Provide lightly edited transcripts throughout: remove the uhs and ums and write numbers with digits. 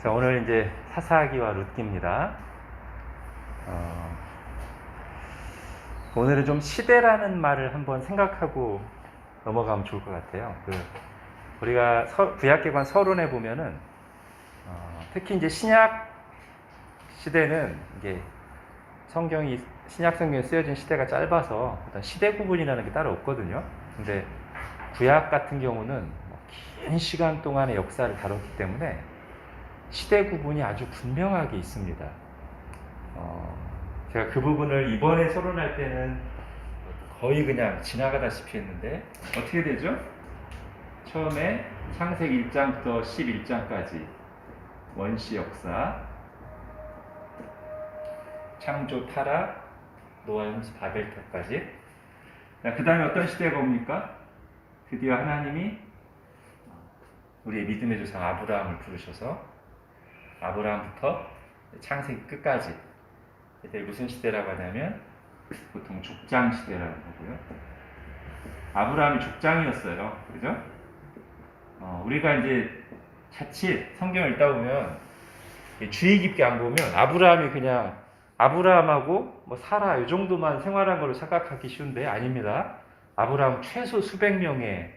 자, 오늘 이제 사사기와 룻기입니다. 오늘은 좀 시대라는 말을 한번 생각하고 넘어가면 좋을 것 같아요. 우리가 구약계관 서론에 보면은 특히 이제 신약 시대는 이게 신약 성경에 쓰여진 시대가 짧아서 어떤 시대 구분이라는 게 따로 없거든요. 근데 구약 같은 경우는 긴 시간 동안의 역사를 다뤘기 때문에 시대 구분이 아주 분명하게 있습니다. 제가 그 부분을 이번에 서론할 때는 거의 그냥 지나가다시피 했는데 어떻게 되죠? 처음에 창세기 1장부터 11장까지 원시 역사, 창조 타락, 노아 홍수 바벨탑까지. 그 다음에 어떤 시대가 옵니까? 드디어 하나님이 우리의 믿음의 조상 아브라함을 부르셔서 아브라함부터 창세기 끝까지 이때 무슨 시대라고 하냐면 보통 족장 시대라고 하고요. 아브라함이 족장이었어요. 그죠? 우리가 이제 자칫 성경을 읽다 보면 주의 깊게 안 보면 아브라함이 그냥 아브라함하고 뭐 사라 이 정도만 생활한 걸로 생각하기 쉬운데 아닙니다. 아브라함 최소 수백 명의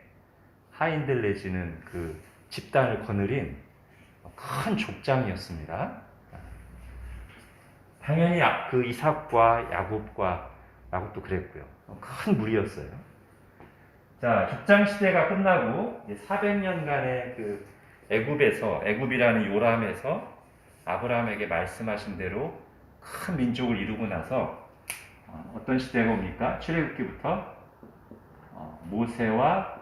하인들 내지는 그 집단을 거느린 큰 족장이었습니다. 당연히 그 이삭과 야곱도 그랬고요. 큰 무리였어요. 자, 족장 시대가 끝나고 400년간의 그 애굽이라는 요람에서 아브라함에게 말씀하신 대로 큰 민족을 이루고 나서 어떤 시대가 옵니까? 출애굽기부터 모세와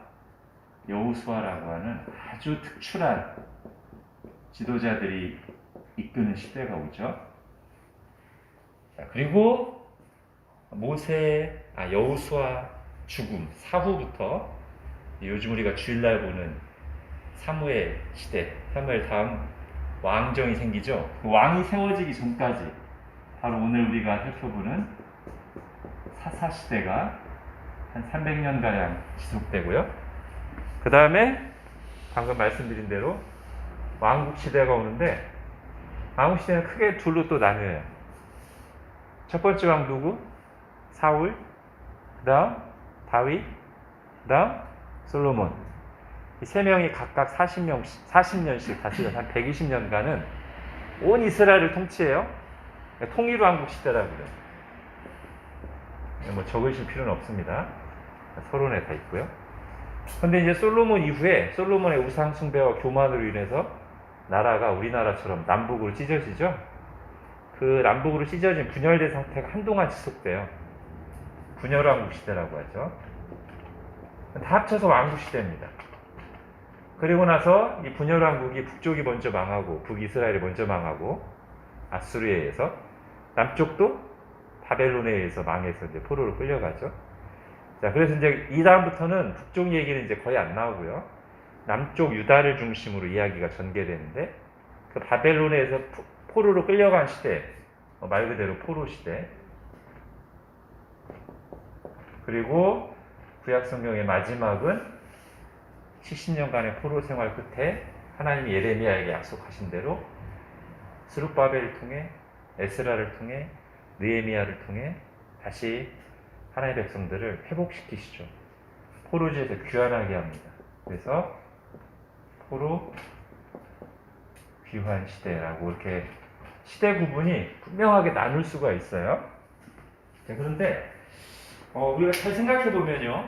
여호수아라고 하는 아주 특출한 지도자들이 이끄는 시대가 오죠. 자, 그리고 여호수아 죽음 사후부터 요즘 우리가 주일날 보는 사무엘 시대, 사무엘 다음 왕정이 생기죠. 그 왕이 세워지기 전까지 바로 오늘 우리가 살펴보는 사사 시대가 한 300년가량 지속되고요. 그 다음에 방금 말씀드린 대로 왕국 시대가 오는데 왕국 시대는 크게 둘로 또 나뉘어요. 첫 번째 왕 누구? 사울, 그 다음 다윗, 그 다음 솔로몬. 이 세 명이 각각 40년씩 다스려서 한 120년간은 온 이스라엘을 통치해요. 통일왕국 시대라고 그래요. 뭐 적으실 필요는 없습니다. 서론에 다 있고요. 근데 이제 솔로몬 이후에 솔로몬의 우상 숭배와 교만으로 인해서 나라가 우리나라처럼 남북으로 찢어지죠. 그 남북으로 찢어진 분열된 상태가 한동안 지속돼요. 분열왕국 시대라고 하죠. 다 합쳐서 왕국 시대입니다. 그리고 나서 이 분열왕국이 북쪽이 먼저 망하고 북이스라엘이 먼저 망하고 아수르에 의해서 남쪽도 바벨론에 의해서 망해서 이제 포로로 끌려가죠. 자, 그래서 이제 이 다음부터는 북쪽 얘기는 이제 거의 안 나오고요. 남쪽 유다를 중심으로 이야기가 전개되는데 그 바벨론에서 포로로 끌려간 시대, 말 그대로 포로 시대. 그리고 구약 성경의 마지막은 70년간의 포로 생활 끝에 하나님이 예레미야에게 약속하신 대로 스룹바벨을 통해 에스라를 통해 느헤미야를 통해 다시 하나님의 백성들을 회복시키시죠. 포로지에서 귀환하게 합니다. 그래서 포로 귀환 시대라고 이렇게 시대 구분이 분명하게 나눌 수가 있어요. 자, 그런데 우리가 잘 생각해 보면요,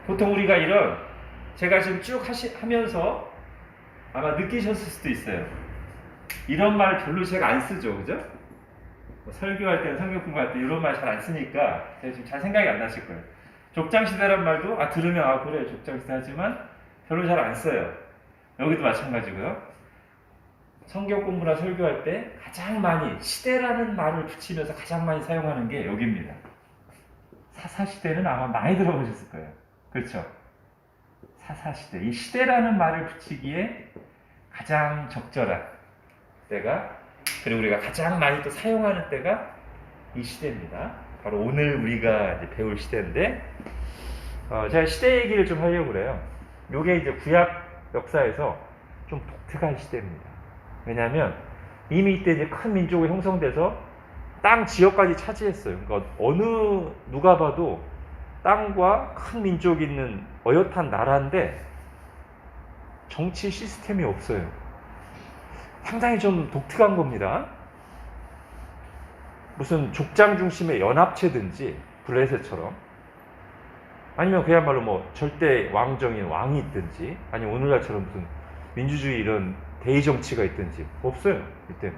보통 우리가 제가 지금 쭉 하면서 아마 느끼셨을 수도 있어요. 이런 말 별로 제가 안 쓰죠, 그죠? 설교할 때는 성경 공부할 때 이런 말 잘 안 쓰니까 제가 지금 잘 생각이 안 나실 거예요. 족장시대란 말도 들으면 그래 족장시대 하지만 별로 잘 안 써요. 여기도 마찬가지고요. 성경 공부나 설교할 때 가장 많이 시대라는 말을 붙이면서 가장 많이 사용하는 게 여기입니다. 사사시대는 아마 많이 들어보셨을 거예요. 그렇죠? 사사시대. 이 시대라는 말을 붙이기에 가장 적절한 때가, 그리고 우리가 가장 많이 또 사용하는 때가 이 시대입니다. 바로 오늘 우리가 이제 배울 시대인데, 제가 시대 얘기를 좀 하려고 그래요. 요게 이제 구약 역사에서 좀 독특한 시대입니다. 왜냐하면 이미 이때 이제 큰 민족이 형성돼서 땅 지역까지 차지했어요. 그러니까 어느 누가 봐도 땅과 큰 민족이 있는 어엿한 나라인데 정치 시스템이 없어요. 상당히 좀 독특한 겁니다. 무슨 족장 중심의 연합체든지 블레셋처럼, 아니면 그야말로 뭐 절대 왕정인 왕이 있든지, 아니면 오늘날처럼 무슨 민주주의 이런 대의 정치가 있든지 없어요. 이때는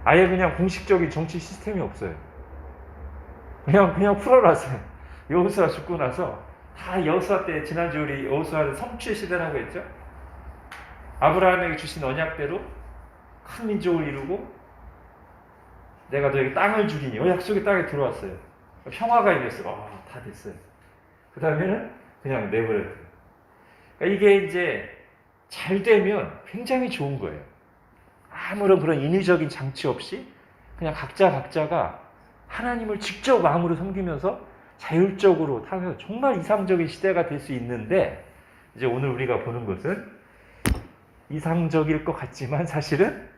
아예 그냥 공식적인 정치 시스템이 없어요. 그냥 풀어놨어요. 여호수아 죽고 나서 다 여호수아 때, 지난주 우리 여호수아는 성취의 시대라고 했죠. 아브라함에게 주신 언약대로 큰 민족을 이루고 내가 너에게 땅을 주리니, 약속의 땅에 들어왔어요. 평화가 임했어요. 다 됐어요. 그 다음에는 그냥 내버려둬요. 그러니까 이게 이제 잘 되면 굉장히 좋은 거예요. 아무런 그런 인위적인 장치 없이 그냥 각자가 하나님을 직접 마음으로 섬기면서 자율적으로 타면서 정말 이상적인 시대가 될 수 있는데, 이제 오늘 우리가 보는 것은 이상적일 것 같지만 사실은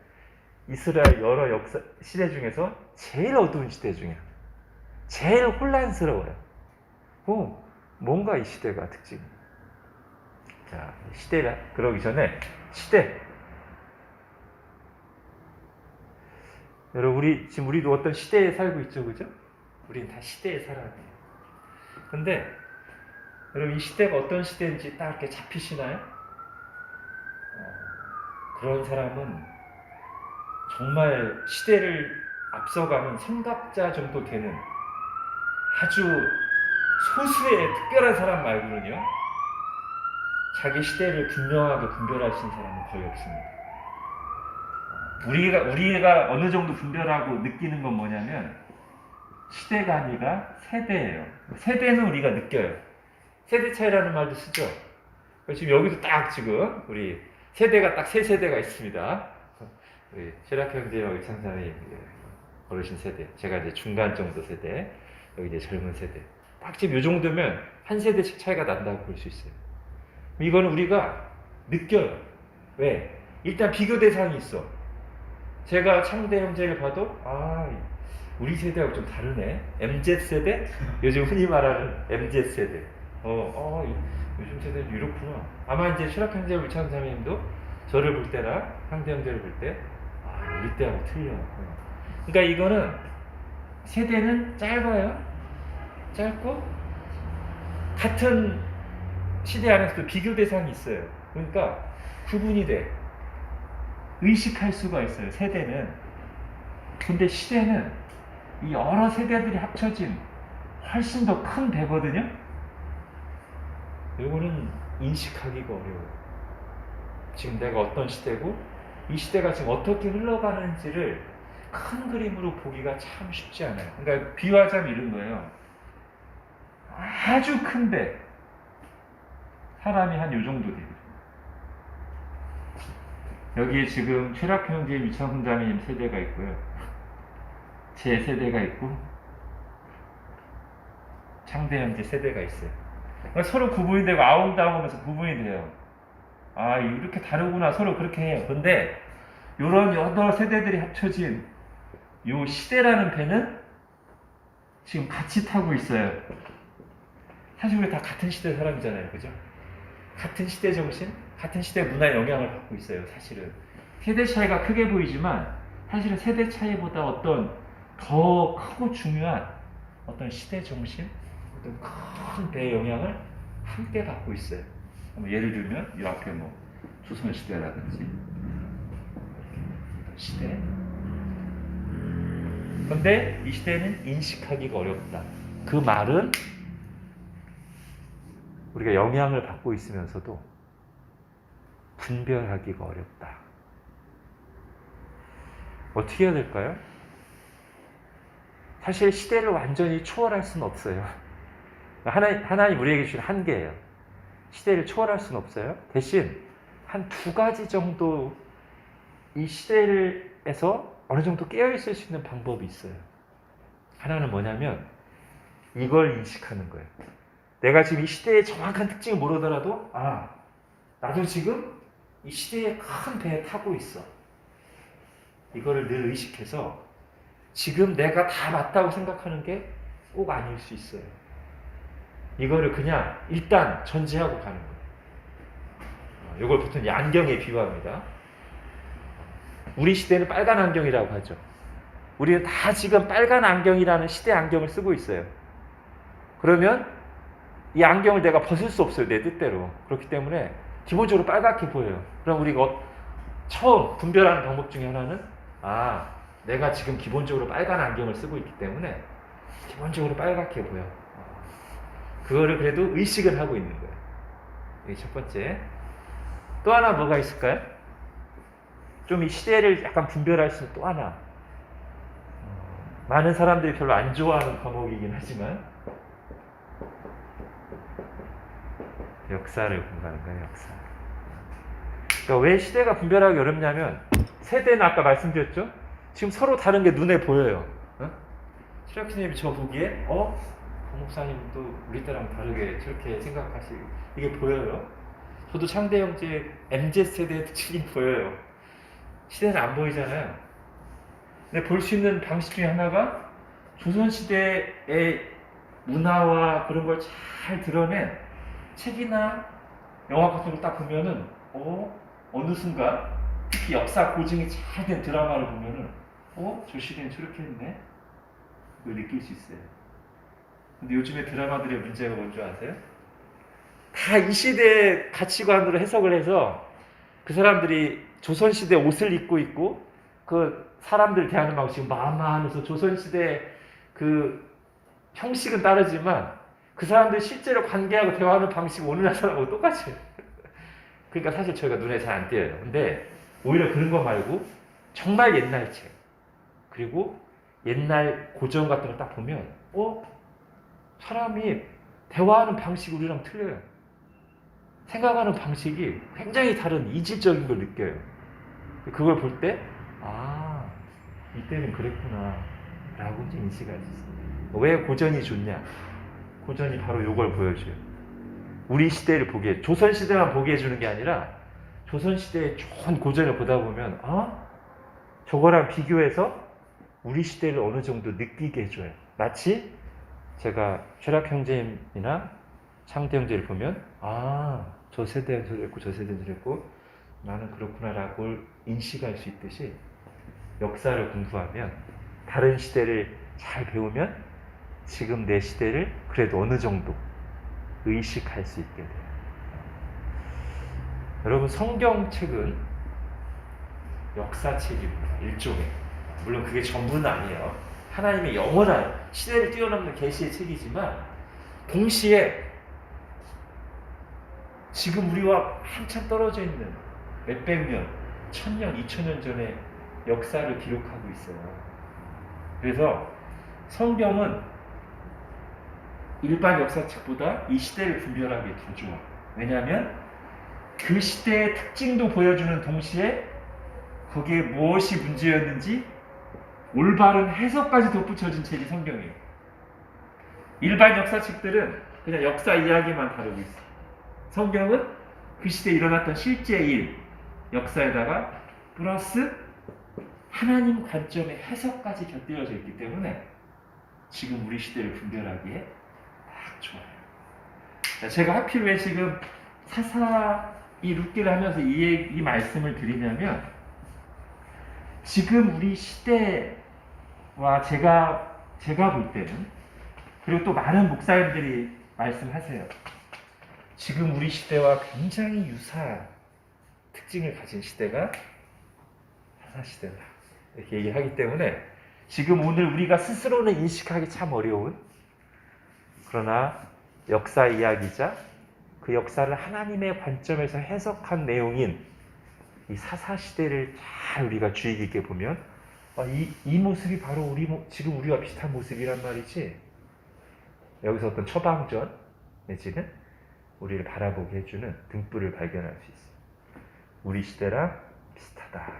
이스라엘 여러 역사 시대 중에서 제일 어두운 시대 중에 제일 혼란스러워요. 뭔가 이 시대가 특징. 자, 시대라 그러기 전에 시대. 여러분, 지금 우리도 어떤 시대에 살고 있죠, 그죠? 우리는 다 시대에 살아야 돼요. 근데 여러분, 이 시대가 어떤 시대인지 딱 이렇게 잡히시나요? 그런 사람은 정말 시대를 앞서가는 선각자 정도 되는 아주 소수의 특별한 사람 말고는요, 자기 시대를 분명하게 분별하시는 사람은 거의 없습니다. 우리가 어느 정도 분별하고 느끼는 건 뭐냐면, 시대가 아니라 세대예요. 세대는 우리가 느껴요. 세대 차이라는 말도 쓰죠. 지금 여기도 딱 지금 우리 세대가 딱 세 세대가 있습니다. 우리 최락 형제와 의창사님 어르신 세대, 제가 이제 중간 정도 세대, 여기 이제 젊은 세대. 딱 지금 요 정도면 한 세대씩 차이가 난다고 볼 수 있어요. 이거는 우리가 느껴요. 왜? 일단 비교 대상이 있어. 제가 창대 형제를 봐도 우리 세대하고 좀 다르네. MZ세대? 요즘 흔히 말하는 MZ세대. 요즘 세대는 이렇구나. 아마 이제 최락 형제와 의창사님도 저를 볼 때나 창대 형제를 볼 때, 우리 때하고 틀려. 그러니까 이거는 세대는 짧아요. 짧고 같은 시대 안에서도 비교 대상이 있어요. 그러니까 구분이 돼. 의식할 수가 있어요. 세대는. 근데 시대는 이 여러 세대들이 합쳐진 훨씬 더 큰 배거든요. 이거는 인식하기가 어려워요. 지금 내가 어떤 시대고 이 시대가 지금 어떻게 흘러가는지를 큰 그림으로 보기가 참 쉽지 않아요. 그러니까 비유하자면 이런 거예요. 아주 큰 배, 사람이 한 요 정도 되거든요. 여기에 지금 최락 형제 유창훈자매님 세대가 있고요, 제 세대가 있고 창대 형제 세대가 있어요. 그러니까 서로 구분이 되고 아웅다웅하면서 구분이 돼요. 이렇게 다르구나, 서로 그렇게 해요. 근데 이런 여러 세대들이 합쳐진 요 시대라는 배는 지금 같이 타고 있어요. 사실 우리 다 같은 시대 사람이잖아요, 그죠? 같은 시대 정신, 같은 시대 문화의 영향을 받고 있어요. 사실은 세대 차이가 크게 보이지만 사실은 세대 차이보다 어떤 더 크고 중요한 어떤 시대 정신, 어떤 큰 배의 영향을 함께 받고 있어요. 예를 들면 이 앞에 조선 시대라든지 시대. 근데 이 시대는 인식하기가 어렵다. 그 말은 우리가 영향을 받고 있으면서도 분별하기가 어렵다. 어떻게 해야 될까요? 사실 시대를 완전히 초월할 수는 없어요. 하나님 우리에게 주신 한계예요. 시대를 초월할 수는 없어요. 대신 한 두 가지 정도 이 시대에서 어느 정도 깨어있을 수 있는 방법이 있어요. 하나는 뭐냐면 이걸 인식하는 거예요. 내가 지금 이 시대의 정확한 특징을 모르더라도 나도 지금 이 시대의 큰 배에 타고 있어. 이거를 늘 의식해서 지금 내가 다 맞다고 생각하는 게 꼭 아닐 수 있어요. 이거를 그냥 일단 전제하고 가는 거예요. 이걸 보통 안경에 비유합니다. 우리 시대는 빨간 안경이라고 하죠. 우리는 다 지금 빨간 안경이라는 시대 안경을 쓰고 있어요. 그러면 이 안경을 내가 벗을 수 없어요. 내 뜻대로. 그렇기 때문에 기본적으로 빨갛게 보여요. 그럼 우리가 처음 분별하는 방법 중에 하나는 내가 지금 기본적으로 빨간 안경을 쓰고 있기 때문에 기본적으로 빨갛게 보여. 그거를 그래도 의식을 하고 있는 거예요. 이게 첫 번째. 또 하나 뭐가 있을까요? 좀 이 시대를 약간 분별할 수 있는 또 하나. 많은 사람들이 별로 안 좋아하는 과목이긴 하지만 역사를 공부하는 거예요. 역사. 그러니까 왜 시대가 분별하기 어렵냐면 세대는 아까 말씀드렸죠? 지금 서로 다른 게 눈에 보여요. 시락키님이 저 보기에 고 목사님도 우리 때랑 다르게 저렇게 생각하시고 이게 보여요. 저도 창대 형제 MZ세대의 특징이 보여요. 시대는 안 보이잖아요. 근데 볼 수 있는 방식 중에 하나가 조선시대의 문화와 그런 걸 잘 드러낸 책이나 영화 같은 걸 딱 보면은 어느 순간 특히 역사 고증이 잘 된 드라마를 보면은 저 시대는 저렇게 했네? 그걸 느낄 수 있어요. 근데 요즘에 드라마들의 문제가 뭔지 아세요? 다 이 시대의 가치관으로 해석을 해서 그 사람들이 조선시대 옷을 입고 있고 그 사람들 대하는 방식이 마마하면서 조선시대 그 형식은 다르지만 그 사람들 실제로 관계하고 대화하는 방식이 오늘날 사람하고 똑같아요. 그러니까 사실 저희가 눈에 잘 안 띄어요. 근데 오히려 그런 거 말고 정말 옛날 책 그리고 옛날 고전 같은 걸 딱 보면 사람이 대화하는 방식이 우리랑 틀려요. 생각하는 방식이 굉장히 다른 이질적인 걸 느껴요. 그걸 볼 때 이때는 그랬구나 라고 이제 인식할 수 있어요. 왜 고전이 좋냐? 고전이 바로 이걸 보여줘요. 우리 시대를 보게, 조선시대만 보게 해주는 게 아니라 조선시대의 좋은 고전을 보다 보면 저거랑 비교해서 우리 시대를 어느 정도 느끼게 해줘요. 마치 제가 최락 형제님이나 창대 형제를 보면 저 세대는 저랬고 저 세대는 저랬고 나는 그렇구나라고 인식할 수 있듯이 역사를 공부하면 다른 시대를 잘 배우면 지금 내 시대를 그래도 어느 정도 의식할 수 있게 돼요. 여러분 성경책은 역사책입니다. 일종의. 물론 그게 전부는 아니에요. 하나님의 영원한 시대를 뛰어넘는 계시의 책이지만 동시에 지금 우리와 한참 떨어져 있는 몇백 년, 1000년, 2000년 전의 역사를 기록하고 있어요. 그래서 성경은 일반 역사책보다 이 시대를 분별하기에 더 좋아. 왜냐하면 그 시대의 특징도 보여주는 동시에 거기에 무엇이 문제였는지 올바른 해석까지 덧붙여진 책이 성경이에요. 일반 역사책들은 그냥 역사 이야기만 다루고 있어요. 성경은 그 시대에 일어났던 실제 일, 역사에다가 플러스 하나님 관점의 해석까지 곁들여져 있기 때문에 지금 우리 시대를 분별하기에 딱 좋아요. 제가 하필 왜 지금 사사이 룻기를 하면서 이 말씀을 드리냐면 지금 우리 시대와 제가 볼 때는 그리고 또 많은 목사님들이 말씀하세요. 지금 우리 시대와 굉장히 유사한 특징을 가진 시대가 사사시대다. 이렇게 얘기하기 때문에 지금 오늘 우리가 스스로는 인식하기 참 어려운 그러나 역사 이야기자 그 역사를 하나님의 관점에서 해석한 내용인 이 사사시대를 잘 우리가 주의 깊게 보면 이 모습이 바로 지금 우리와 비슷한 모습이란 말이지. 여기서 어떤 처방전 내지는 우리를 바라보게 해주는 등불을 발견할 수 있어요. 우리 시대랑 비슷하다.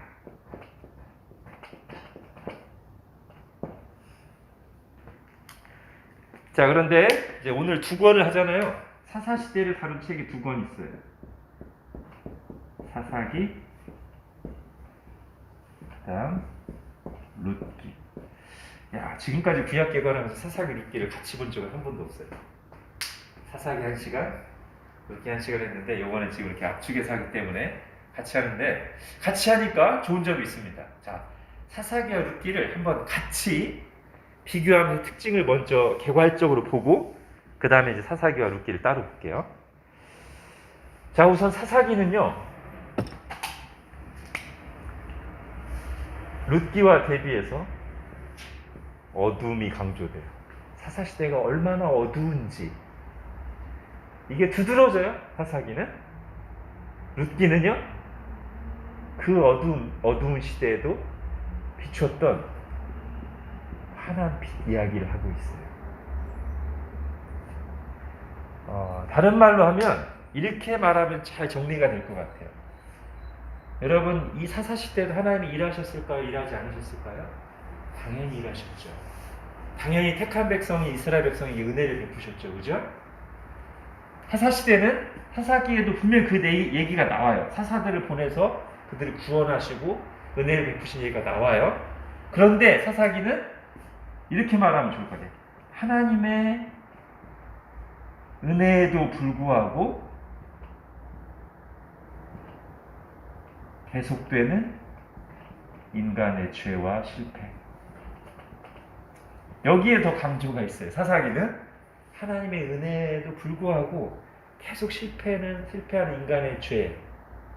자, 그런데 이제 오늘 두 권을 하잖아요. 사사시대를 다룬 책이 두 권 있어요. 사사기, 그다음 룻기. 야, 지금까지 구약 개관하면서 사사기, 룻기를 같이 본 적은 한 번도 없어요. 사사기 1시간, 룻기 1시간 했는데 요번에 지금 이렇게 압축해서 하기 때문에 같이 하는데 같이 하니까 좋은 점이 있습니다. 자, 사사기와 룻기를 한번 같이 비교하면서 특징을 먼저 개괄적으로 보고 그 다음에 이제 사사기와 룻기를 따로 볼게요. 자, 우선 사사기는요, 룻기와 대비해서 어둠이 강조돼요. 사사시대가 얼마나 어두운지 이게 두드러져요. 사사기는. 룻기는요, 그 어두운 시대에도 비추었던 환한 빛 이야기를 하고 있어요. 다른 말로 하면 이렇게 말하면 잘 정리가 될 것 같아요. 여러분, 이 사사시대도 하나님이 일하셨을까요? 일하지 않으셨을까요? 당연히 일하셨죠. 당연히 택한 백성이, 이스라엘 백성이 은혜를 베푸셨죠. 그죠? 사사시대는, 사사기에도 분명히 그 얘기가 나와요. 사사들을 보내서 그들을 구원하시고 은혜를 베푸신 얘기가 나와요. 그런데 사사기는 이렇게 말하면 좋을 것 같아요. 하나님의 은혜에도 불구하고 계속되는 인간의 죄와 실패. 여기에 더 강조가 있어요. 사사기는 하나님의 은혜에도 불구하고 계속 실패하는 인간의 죄,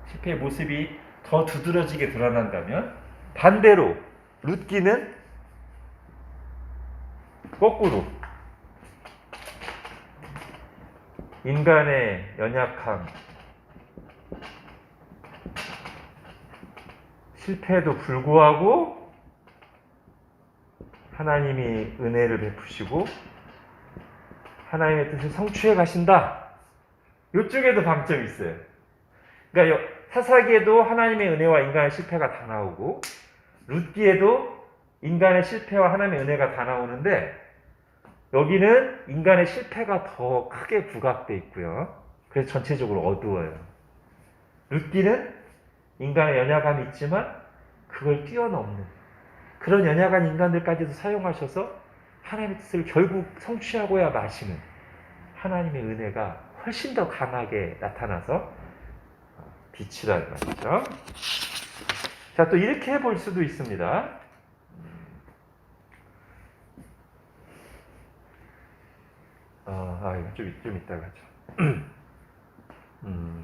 실패의 모습이 더 두드러지게 드러난다면, 반대로 룻기는 거꾸로 인간의 연약함, 실패에도 불구하고 하나님이 은혜를 베푸시고 하나님의 뜻을 성취해 가신다. 이쪽에도 방점이 있어요. 그러니까 사사기에도 하나님의 은혜와 인간의 실패가 다 나오고, 룻기에도 인간의 실패와 하나님의 은혜가 다 나오는데, 여기는 인간의 실패가 더 크게 부각되어 있고요. 그래서 전체적으로 어두워요. 룻기는 인간의 연약함이 있지만 그걸 뛰어넘는 그런 연약한 인간들까지도 사용하셔서 하나님의 뜻을 결국 성취하고야 마시는 하나님의 은혜가 훨씬 더 강하게 나타나서 빛이라는 말이죠. 자, 또 이렇게 해볼 수도 있습니다. 이거 좀 이따가 하죠.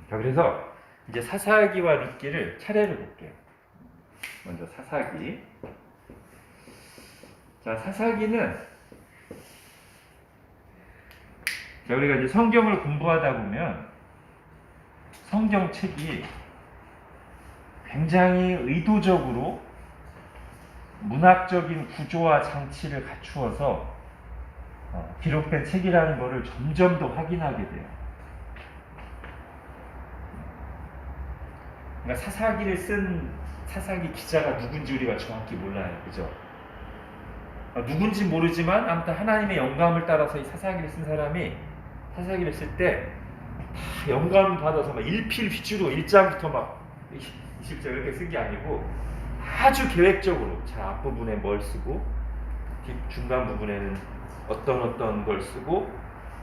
자, 그래서 이제 사사기와 룻기를 차례로 볼게요. 먼저 사사기. 자, 사사기는, 자, 우리가 이제 성경을 공부하다 보면 성경책이 굉장히 의도적으로 문학적인 구조와 장치를 갖추어서 기록된 책이라는 것을 점점 더 확인하게 돼요. 그러니까 사사기를 쓴 사사기 기자가 누군지 우리가 정확히 몰라요. 그죠? 누군지 모르지만 아무튼 하나님의 영감을 따라서 이 사사기를 쓴 사람이 사사기를 쓸 때 다 영감을 받아서 막 일필휘주로 1장부터 막 20절 이렇게 쓴 게 아니고 아주 계획적으로, 자, 앞부분에 뭘 쓰고 중간 부분에는 어떤 걸 쓰고,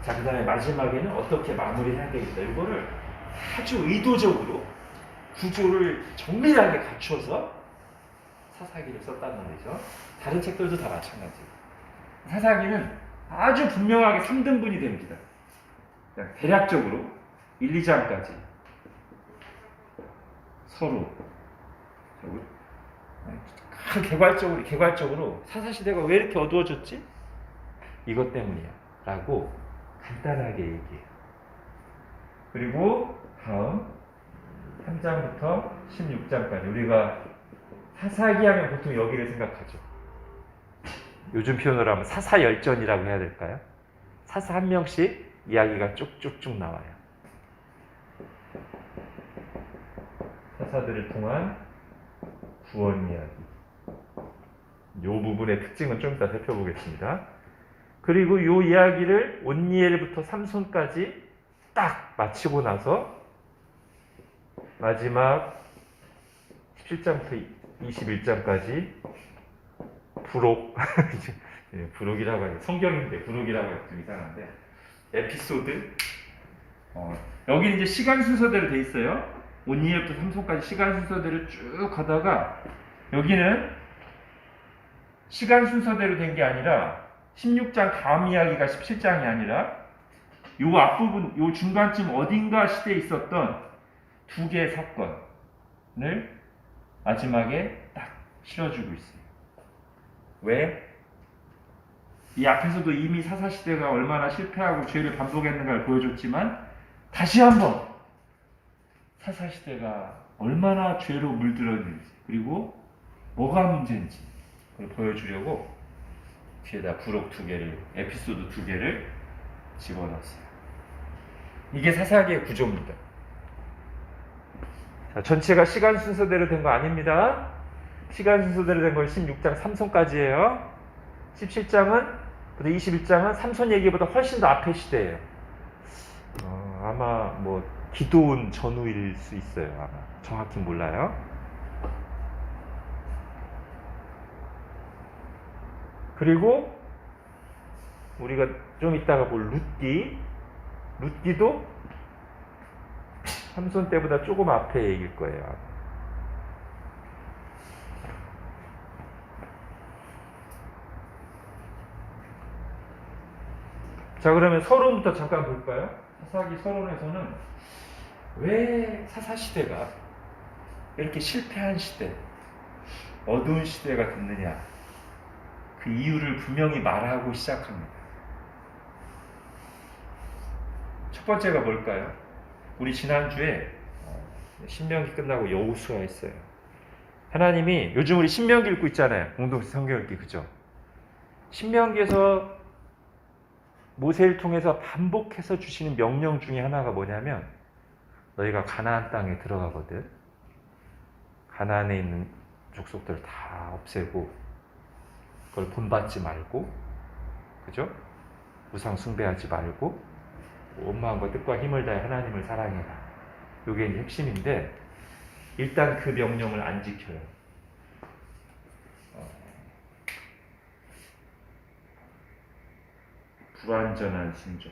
자, 그 다음에 마지막에는 어떻게 마무리해야 되겠다, 이거를 아주 의도적으로 구조를 정밀하게 갖춰서 사사기를 썼다는 거죠. 다른 책들도 다 마찬가지예요. 사사기는 아주 분명하게 3등분이 됩니다. 대략적으로 1, 2장까지 서로 개괄적으로 사사시대가 왜 이렇게 어두워졌지? 이것 때문이야 라고 간단하게 얘기해요. 그리고 다음 3장부터 16장까지, 우리가 사사기 하면 보통 여기를 생각하죠. 요즘 표현으로 하면 사사열전이라고 해야 될까요? 사사 한 명씩 이야기가 쭉쭉쭉 나와요. 사사들을 통한 구원 이야기. 이 부분의 특징은 좀 이따 살펴보겠습니다. 그리고 이 이야기를 온니엘부터 삼손까지 딱 마치고 나서 마지막 17장부터 21장까지 부록 부록이라고 하죠. 성경인데 부록이라고 해도 좀 이상한데 에피소드. 여기 이제 시간 순서대로 돼 있어요. 1, 2회부터 3소까지 시간 순서대로 쭉 가다가 여기는 시간 순서대로 된 게 아니라 16장 다음 이야기가 17장이 아니라 요 앞부분, 요 중간쯤 어딘가 시대에 있었던 두 개의 사건을 마지막에 딱 실어주고 있어요. 왜? 이 앞에서도 이미 사사시대가 얼마나 실패하고 죄를 반복했는가를 보여줬지만 다시 한번 사사시대가 얼마나 죄로 물들었는지 그리고 뭐가 문제인지 그걸 보여주려고 뒤에다 부록 2개를, 에피소드 2개를 집어넣었어요. 이게 사사기의 구조입니다. 자, 전체가 시간 순서대로 된 거 아닙니다. 시간 순서대로 된 건 16장 삼손까지예요. 17장은 21장은 삼손 얘기보다 훨씬 더 앞의 시대예요. 아마 뭐 기도원 전후일 수 있어요. 아마 정확히 몰라요. 그리고 우리가 좀 이따가 볼 룻기도 삼손 때보다 조금 앞에 얘기일 거예요. 자, 그러면 서론부터 잠깐 볼까요? 사사기 서론에서는 왜 사사시대가 이렇게 실패한 시대, 어두운 시대가 됐느냐, 그 이유를 분명히 말하고 시작합니다. 첫 번째가 뭘까요? 우리 지난주에 신명기 끝나고 여호수아 했어요. 하나님이 요즘 우리 신명기 읽고 있잖아요. 공동체 성경 읽기, 그죠? 신명기에서 모세를 통해서 반복해서 주시는 명령 중에 하나가 뭐냐면 너희가 가나안 땅에 들어가거든. 가나안에 있는 족속들을 다 없애고 그걸 본받지 말고, 그죠? 우상 숭배하지 말고 온 마음과 뜻과 힘을 다해 하나님을 사랑해라. 이게 이제 핵심인데 일단 그 명령을 안 지켜요. 불완전한 신종.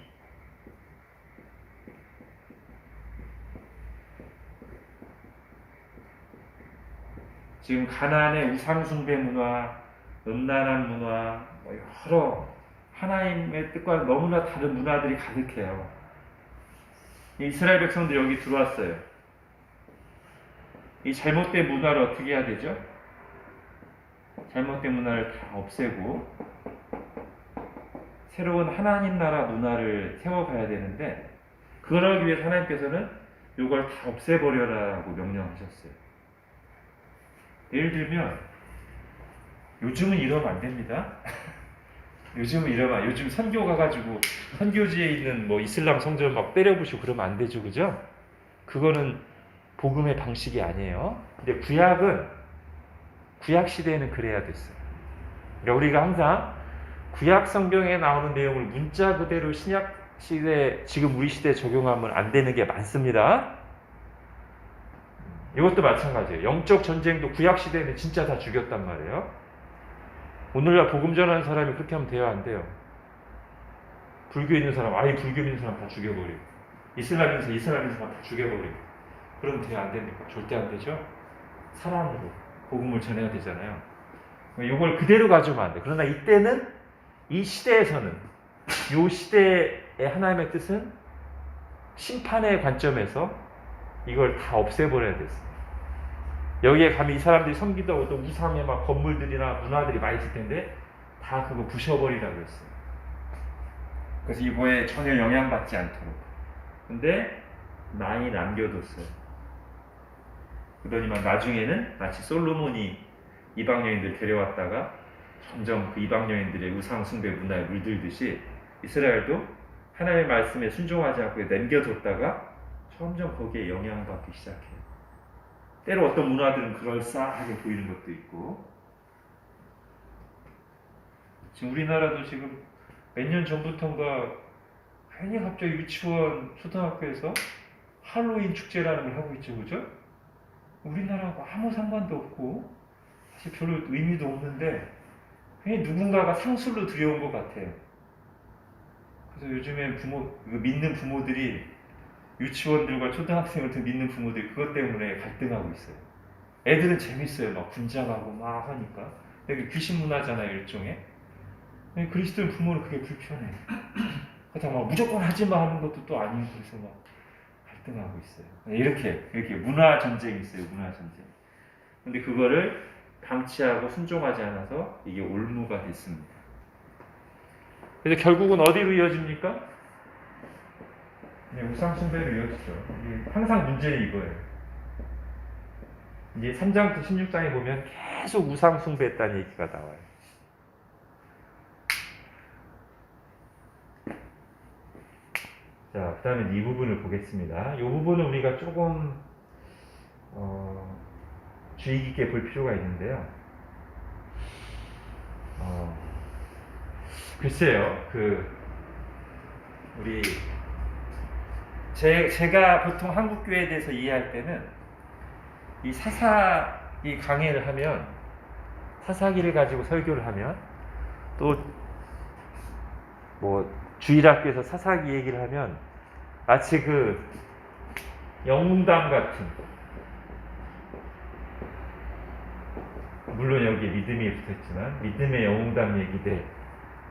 지금 가나안의 우상숭배 문화, 음란한 문화, 여러 하나님의 뜻과 너무나 다른 문화들이 가득해요. 이스라엘 백성들이 여기 들어왔어요. 이 잘못된 문화를 어떻게 해야 되죠? 잘못된 문화를 다 없애고 새로운 하나님 나라 문화를 세워가야 되는데 그걸 하기 위해서 하나님께서는 이걸 다 없애버려라고 명령하셨어요. 예를 들면 요즘은 이러면 안 됩니다. 요즘 선교 가가지고 선교지에 있는 뭐 이슬람 성전 막 때려부시고 그러면 안 되죠, 그죠? 그거는 복음의 방식이 아니에요. 근데 구약 시대에는 그래야 됐어요. 그러니까 우리가 항상 구약 성경에 나오는 내용을 문자 그대로 신약 시대, 지금 우리 시대에 적용하면 안 되는 게 많습니다. 이것도 마찬가지예요. 영적 전쟁도 구약 시대에는 진짜 다 죽였단 말이에요. 오늘날 복음 전하는 사람이 그렇게 하면 돼요, 안 돼요? 불교에 있는 사람, 아예 불교에 있는 사람 다 죽여버리고, 이슬람에 있는 사람 다 죽여버리고, 그러면 돼요, 안 됩니까? 절대 안 되죠? 사랑으로 복음을 전해야 되잖아요. 이걸 그대로 가져오면 안 돼. 그러나 이때는, 이 시대에서는, 이 시대의 하나님의 뜻은 심판의 관점에서 이걸 다 없애버려야 됐어요. 여기에 가면 이 사람들이 섬기다고 또 우상의 막 건물들이나 문화들이 많이 있을 텐데 다 그거 부셔버리라고 했어요. 그래서 이거에 전혀 영향받지 않도록. 근데 많이 남겨뒀어요. 그러더니만 나중에는 마치 솔로몬이 이방 여인들 데려왔다가 점점 그 이방 여인들의 우상 숭배 문화에 물들듯이 이스라엘도 하나님의 말씀에 순종하지 않고 남겨뒀다가 점점 거기에 영향받기 시작해요. 때로 어떤 문화들은 그럴싸하게 보이는 것도 있고, 지금 우리나라도 지금 몇 년 전부터인가 괜히 갑자기 유치원, 초등학교에서 할로윈 축제라는 걸 하고 있죠, 그죠? 우리나라하고 아무 상관도 없고 사실 별로 의미도 없는데 그냥 누군가가 상술로 들여온 것 같아요. 그래서 요즘에 믿는 부모들이 유치원들과 초등학생 같은 믿는 부모들이 그것 때문에 갈등하고 있어요. 애들은 재밌어요. 막 분장하고 막 하니까. 되게 귀신 문화잖아요, 일종의. 그리스도인 부모는 그게 불편해. 그렇다고 막 무조건 하지 마 하는 것도 또 아니고 그래서 막 갈등하고 있어요. 이렇게 문화 전쟁이 있어요, 문화 전쟁. 근데 그거를 방치하고 순종하지 않아서 이게 올무가 됐습니다. 그래서 결국은 어디로 이어집니까? 네, 우상숭배로 이어지죠. 항상 문제는 이거예요. 이제 3장부터 16장에 보면 계속 우상숭배했다는 얘기가 나와요. 자, 그 다음에 이 부분을 보겠습니다. 이 부분은 우리가 조금 주의 깊게 볼 필요가 있는데요. 글쎄요, 우리 제가 보통 한국 교회에 대해서 이해할 때는 이 사사기 강해를 하면 사사기를 가지고 설교를 하면 또 뭐 주일학교에서 사사기 얘기를 하면 마치 영웅담 같은, 물론 여기에 믿음이 붙었지만 믿음의 영웅담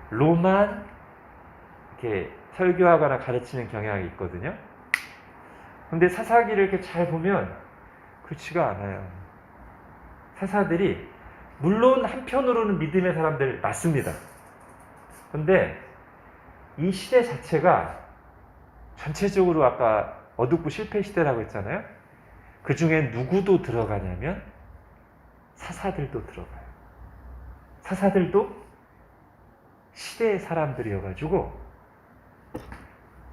얘기들로만 이렇게 설교하거나 가르치는 경향이 있거든요. 근데 사사기를 이렇게 잘 보면 그렇지가 않아요. 사사들이 물론 한편으로는 믿음의 사람들 맞습니다. 근데 이 시대 자체가 전체적으로 아까 어둡고 실패 시대라고 했잖아요. 그 중에 누구도 들어가냐면 사사들도 들어가요. 사사들도 시대의 사람들이어가지고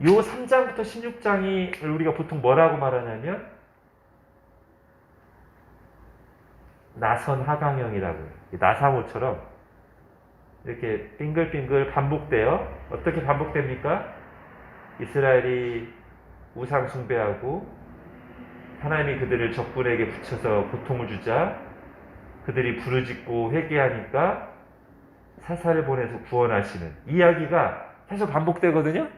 요 3장부터 16장이 우리가 보통 뭐라고 말하냐면 나선 하강형이라고 해요. 나사모처럼 이렇게 빙글빙글 반복돼요. 어떻게 반복됩니까? 이스라엘이 우상 숭배하고 하나님이 그들을 적군에게 붙여서 고통을 주자 그들이 부르짖고 회개하니까 사사를 보내서 구원하시는 이야기가 계속 반복되거든요.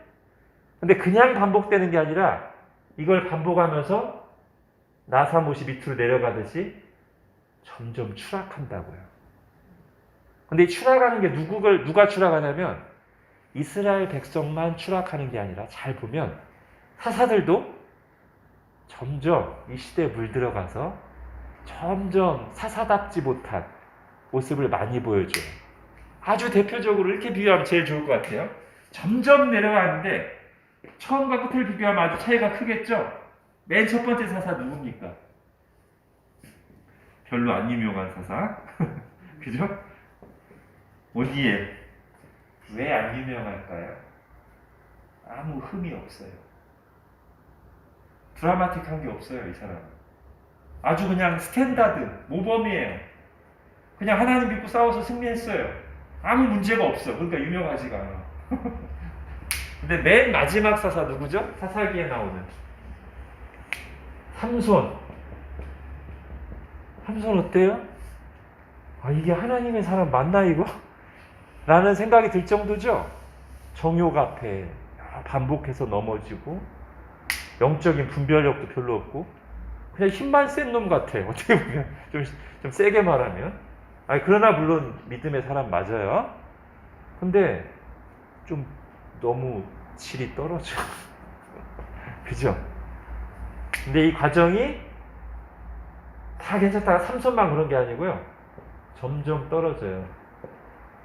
근데 그냥 반복되는 게 아니라 이걸 반복하면서 나사못이 밑으로 내려가듯이 점점 추락한다고요. 근데 추락하는 게 누가 추락하냐면 이스라엘 백성만 추락하는 게 아니라 잘 보면 사사들도 점점 이 시대에 물들어가서 점점 사사답지 못한 모습을 많이 보여줘요. 아주 대표적으로 이렇게 비교하면 제일 좋을 것 같아요. 점점 내려가는데 처음과 끝을 비교하면 아주 차이가 크겠죠? 맨 첫 번째 사사 누굽니까? 별로 안 유명한 사사. 그죠? 어디에? 왜 안 유명할까요? 아무 흠이 없어요. 드라마틱한 게 없어요, 이 사람은. 아주 그냥 스탠다드, 모범이에요. 그냥 하나님 믿고 싸워서 승리했어요. 아무 문제가 없어. 그러니까 유명하지가 않아. 근데 맨 마지막 사사 누구죠? 사사기에 나오는 삼손. 삼손 어때요? 이게 하나님의 사람 맞나 이거? 라는 생각이 들 정도죠. 정욕 앞에 반복해서 넘어지고 영적인 분별력도 별로 없고 그냥 힘만 센 놈 같아요. 어떻게 보면 좀 세게 말하면. 그러나 물론 믿음의 사람 맞아요. 근데 좀 너무 질이 떨어져. 그죠? 근데 이 과정이 다 괜찮다가 삼손만 그런 게 아니고요. 점점 떨어져요.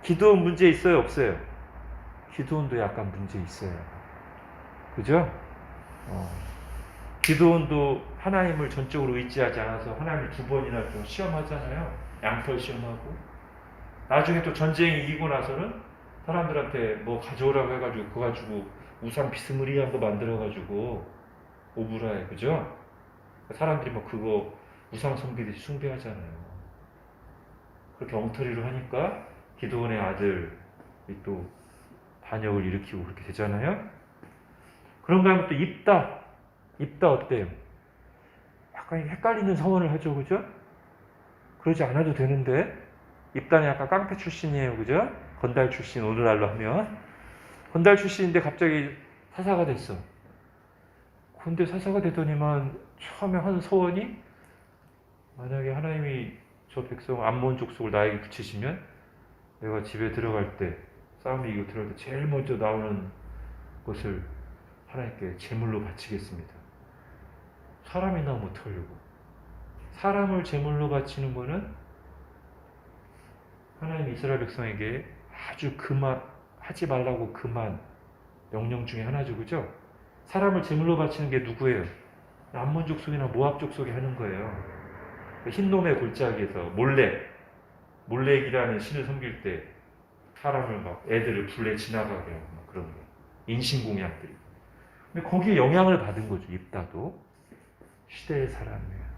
기도원 문제 있어요? 없어요? 기도원도 약간 문제 있어요. 그죠? 기도원도 하나님을 전적으로 의지하지 않아서 하나님을 2번이나 또 시험하잖아요. 양털 시험하고. 나중에 또 전쟁이 이기고 나서는 사람들한테 뭐 가져오라고 해가지고 그거 가지고 우상 비스무리한 거 만들어가지고 오브라에. 그죠? 사람들이 뭐 그거 우상 숭배듯이 숭배하잖아요. 그렇게 엉터리로 하니까 기도원의 아들이 또 반역을 일으키고 그렇게 되잖아요. 그런가 하면 또 입다 어때요? 약간 헷갈리는 서원을 하죠, 그죠? 그러지 않아도 되는데 입단이 약간 깡패 출신이에요, 그죠? 건달 출신 오늘날로 하면 건달 출신인데 갑자기 사사가 됐어. 근데 사사가 되더니만 처음에 하는 서원이 만약에 하나님이 저 백성 암몬 족속을 나에게 붙이시면 내가 집에 들어갈 때 싸움이 이기고 들어갈 때 제일 먼저 나오는 것을 하나님께 제물로 바치겠습니다. 사람이 나오면 어떡하려고. 사람을 제물로 바치는 거는 하나님 이스라엘 백성에게 아주 하지 말라고 금한 명령 중에 하나죠, 그죠? 사람을 제물로 바치는 게 누구예요? 암몬 족속이나 모압 족속이 하는 거예요. 흰놈의 골짜기에서 몰렉이라는 신을 섬길 때 사람을 막 애들을 불에 지나가게 하고 막 그런 거. 인신공양들이. 근데 거기에 영향을 받은 거죠, 입다도. 시대의 사람이에요.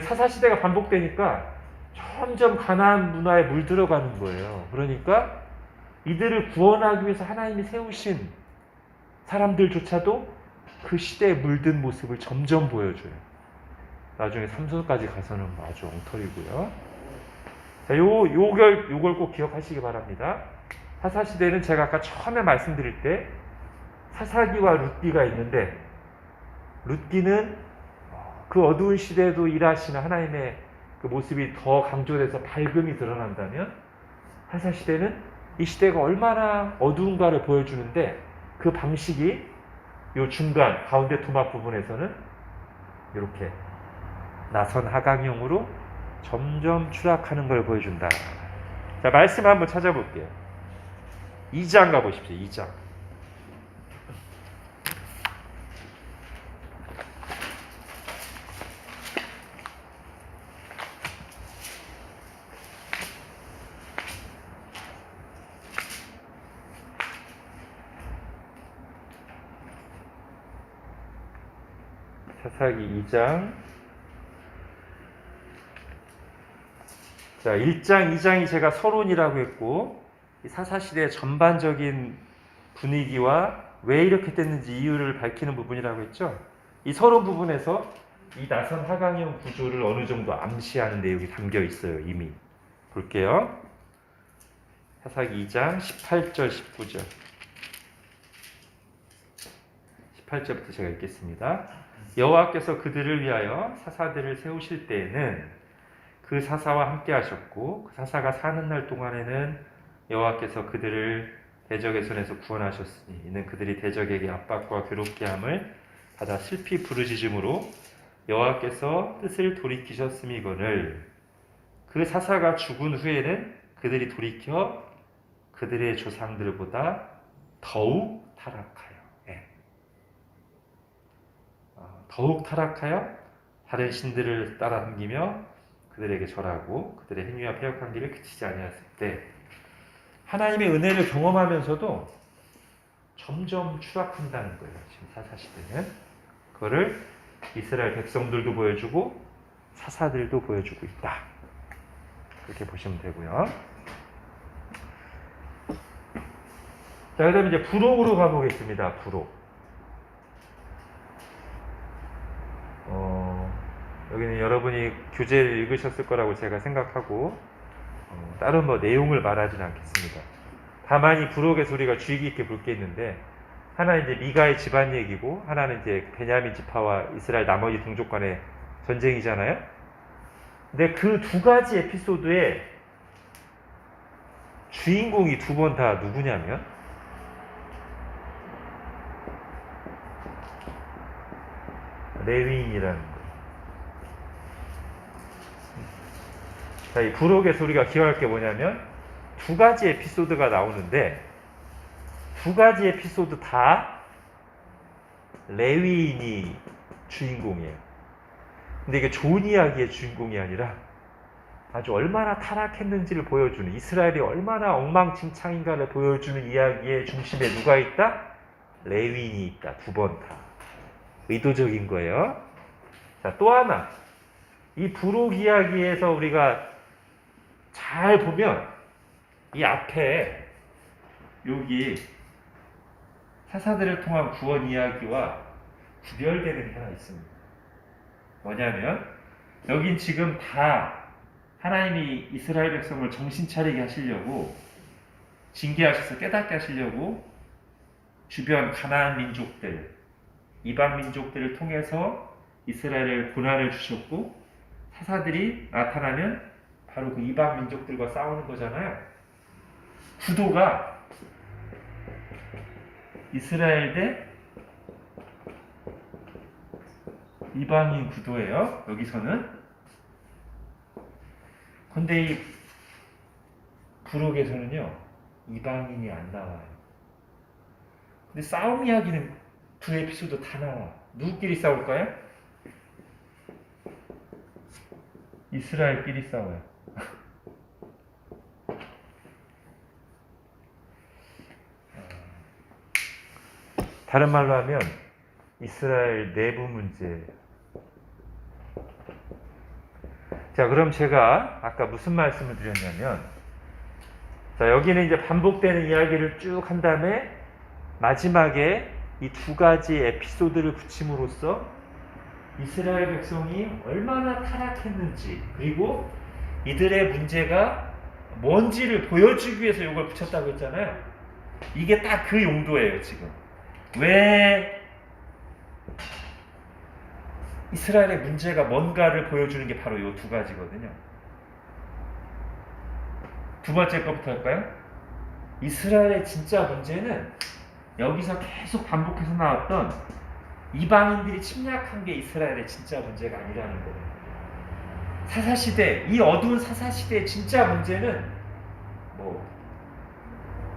사사시대가 반복되니까 점점 가나안 문화에 물들어가는 거예요. 그러니까 이들을 구원하기 위해서 하나님이 세우신 사람들조차도 그 시대에 물든 모습을 점점 보여줘요. 나중에 삼손까지 가서는 아주 엉터리고요. 자, 요걸 꼭 기억하시기 바랍니다. 사사시대는 제가 아까 처음에 말씀드릴 때 사사기와 룻기가 있는데, 룻기는 그 어두운 시대에도 일하시는 하나님의 그 모습이 더 강조돼서 밝음이 드러난다면, 사사시대는 이 시대가 얼마나 어두운가를 보여주는데, 그 방식이 요 중간 가운데 토막 부분에서는 이렇게 나선 하강형으로 점점 추락하는 걸 보여준다. 자, 말씀 한번 찾아볼게요. 2장 가보십시오. 2장. 사사기 2장. 자, 1장, 2장이 제가 서론이라고 했고, 사사시대의 전반적인 분위기와 왜 이렇게 됐는지 이유를 밝히는 부분이라고 했죠. 이 서론 부분에서 이 나선 하강형 구조를 어느 정도 암시하는 내용이 담겨 있어요. 이미 볼게요. 사사기 2장 18절 19절 18절부터 제가 읽겠습니다. 여호와께서 그들을 위하여 사사들을 세우실 때에는 그 사사와 함께 하셨고, 그 사사가 사는 날 동안에는 여호와께서 그들을 대적의 손에서 구원하셨으니 이는 그들이 대적에게 압박과 괴롭게 함을 받아 슬피 부르짖음으로 여호와께서 뜻을 돌이키셨음이거늘, 그 사사가 죽은 후에는 그들이 돌이켜 그들의 조상들보다 더욱 타락하여 더욱 타락하여 다른 신들을 따라 섬기며 그들에게 절하고 그들의 행위와 패역한 길을 그치지 아니하였을 때, 하나님의 은혜를 경험하면서도 점점 추락한다는 거예요. 지금 사사시대는 그거를 이스라엘 백성들도 보여주고 사사들도 보여주고 있다. 그렇게 보시면 되고요. 자, 그 다음에 이제 부록으로 가보겠습니다. 부록. 여기는 여러분이 교재를 읽으셨을 거라고 제가 생각하고 다른 내용을 말하지는 않겠습니다. 다만 이 부록의 소리가 주의 깊게 볼 게 있는데, 하나는 이제 미가의 집안 얘기고 하나는 이제 베냐민 지파와 이스라엘 나머지 동족 간의 전쟁이잖아요. 근데 그 두 가지 에피소드의 주인공이 두 번 다 누구냐면 레위인이라는 거예요. 자, 이 부록의 소리가 기억할 게 뭐냐면 두 가지 에피소드가 나오는데 두 가지 에피소드 다 레위인이 주인공이에요. 근데 이게 좋은 이야기의 주인공이 아니라 아주 얼마나 타락했는지를 보여주는, 이스라엘이 얼마나 엉망진창인가를 보여주는 이야기의 중심에 누가 있다? 레위인이 있다. 두 번 다. 의도적인 거예요. 자, 또 하나. 이 부록 이야기에서 우리가 잘 보면 이 앞에 여기 사사들을 통한 구원 이야기와 구별되는 게 하나 있습니다. 뭐냐면 여긴 지금 다 하나님이 이스라엘 백성을 정신 차리게 하시려고 징계하셔서 깨닫게 하시려고 주변 가나안 민족들, 이방 민족들을 통해서 이스라엘에 고난을 주셨고 사사들이 나타나면 바로 그 이방 민족들과 싸우는 거잖아요. 구도가 이스라엘 대 이방인 구도예요. 여기서는. 근데 이 부록에서는요 이방인이 안 나와요. 근데 싸움 이야기는 두 에피소드 다 나와. 누구끼리 싸울까요? 이스라엘끼리 싸워요. 다른 말로 하면 이스라엘 내부 문제. 자, 그럼 제가 아까 무슨 말씀을 드렸냐면, 자, 여기는 이제 반복되는 이야기를 쭉 한 다음에 마지막에 이 두 가지 에피소드를 붙임으로써 이스라엘 백성이 얼마나 타락했는지, 그리고 이들의 문제가 뭔지를 보여주기 위해서 이걸 붙였다고 했잖아요. 이게 딱 그 용도예요, 지금. 왜 이스라엘의 문제가 뭔가를 보여주는 게 바로 이 두 가지거든요. 두 번째 거부터 할까요? 이스라엘의 진짜 문제는 여기서 계속 반복해서 나왔던 이방인들이 침략한 게 이스라엘의 진짜 문제가 아니라는 거예요. 사사시대, 이 어두운 사사시대의 진짜 문제는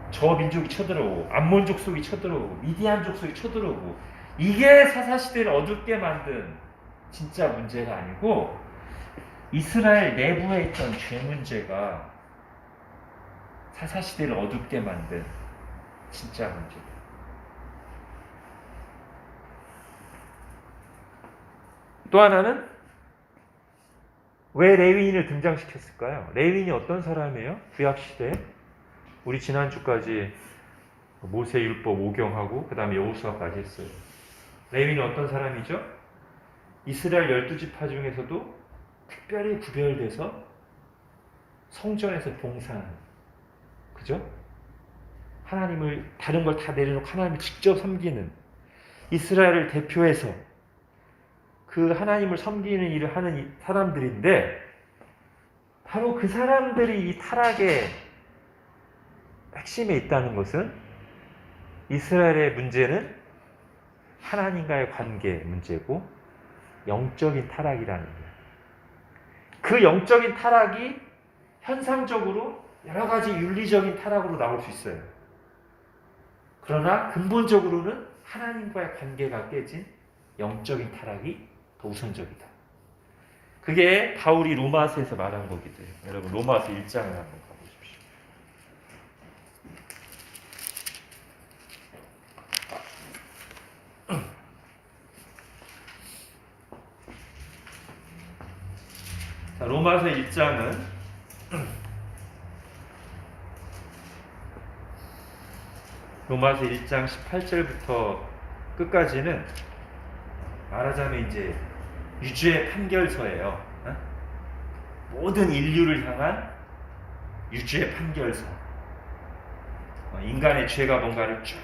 저 민족이 쳐들어오고 암몬 족속이 쳐들어오고 미디안 족속이 쳐들어오고 이게 사사시대를 어둡게 만든 진짜 문제가 아니고 이스라엘 내부에 있던 죄 문제가 사사시대를 어둡게 만든 진짜 문제예요. 또 하나는 왜 레위인을 등장시켰을까요? 레위인이 어떤 사람이에요? 구약시대 우리 지난주까지 모세율법 5경하고 그 다음에 여호수아까지 했어요. 레위인은 어떤 사람이죠? 이스라엘 12지파 중에서도 특별히 구별돼서 성전에서 봉사하는, 그죠? 하나님을 다른 걸 다 내려놓고 하나님을 직접 섬기는 이스라엘을 대표해서 그 하나님을 섬기는 일을 하는 사람들인데 바로 그 사람들이 이 타락의 핵심에 있다는 것은 이스라엘의 문제는 하나님과의 관계 문제고 영적인 타락이라는 거예요. 그 영적인 타락이 현상적으로 여러 가지 윤리적인 타락으로 나올 수 있어요. 그러나 근본적으로는 하나님과의 관계가 깨진 영적인 타락이 더 우선적이다. 그게 바울이 로마서에서 말한 거기도 해요. 여러분 로마서 1장을 한번 가보십시오. 자, 로마서 1장은 로마서 1장 18절부터 끝까지는 말하자면 이제 유죄의 판결서예요. 모든 인류를 향한 유죄의 판결서. 인간의 죄가 뭔가를 쭉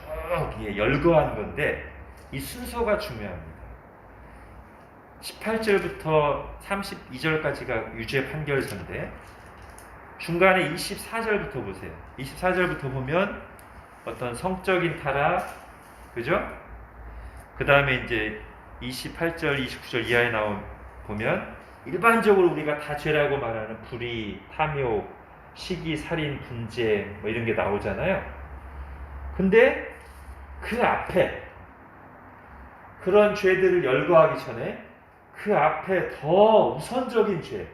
열거한 건데 이 순서가 중요합니다. 18절부터 32절까지가 유죄 판결서인데 중간에 24절부터 보세요. 24절부터 보면 어떤 성적인 타락, 그죠? 그 다음에 이제 28절, 29절 이하에 보면 일반적으로 우리가 다 죄라고 말하는 불의, 탐욕, 시기, 살인, 분재 뭐 이런 게 나오잖아요. 근데 그 앞에 그런 죄들을 열거하기 전에 그 앞에 더 우선적인 죄,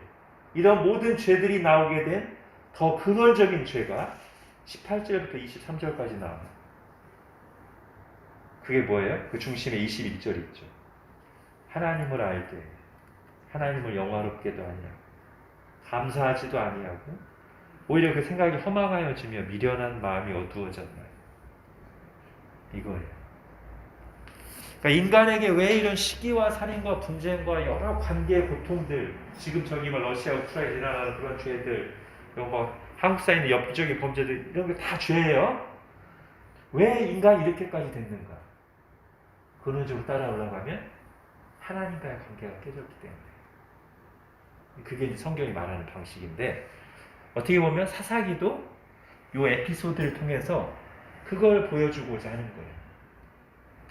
이런 모든 죄들이 나오게 된 더 근원적인 죄가 18절부터 23절까지 나옵니다. 그게 뭐예요? 그 중심에 21절 있죠. 하나님을 알되 하나님을 영화롭게도 아니하고 감사하지도 아니하고 오히려 그 생각이 허망하여지며 미련한 마음이 어두워졌나요? 이거예요. 그러니까 인간에게 왜 이런 시기와 살인과 분쟁과 여러 관계의 고통들, 지금 저기 뭐 러시아, 우크라이나 일어나는 그런 죄들, 이런 뭐 한국 사회 있는 엽기적인 범죄들 이런 게 다 죄예요. 왜 인간이 이렇게까지 됐는가? 근원적으로 따라 올라가면 하나님과의 관계가 깨졌기 때문에. 그게 이제 성경이 말하는 방식인데 어떻게 보면 사사기도 이 에피소드를 통해서 그걸 보여주고자 하는 거예요.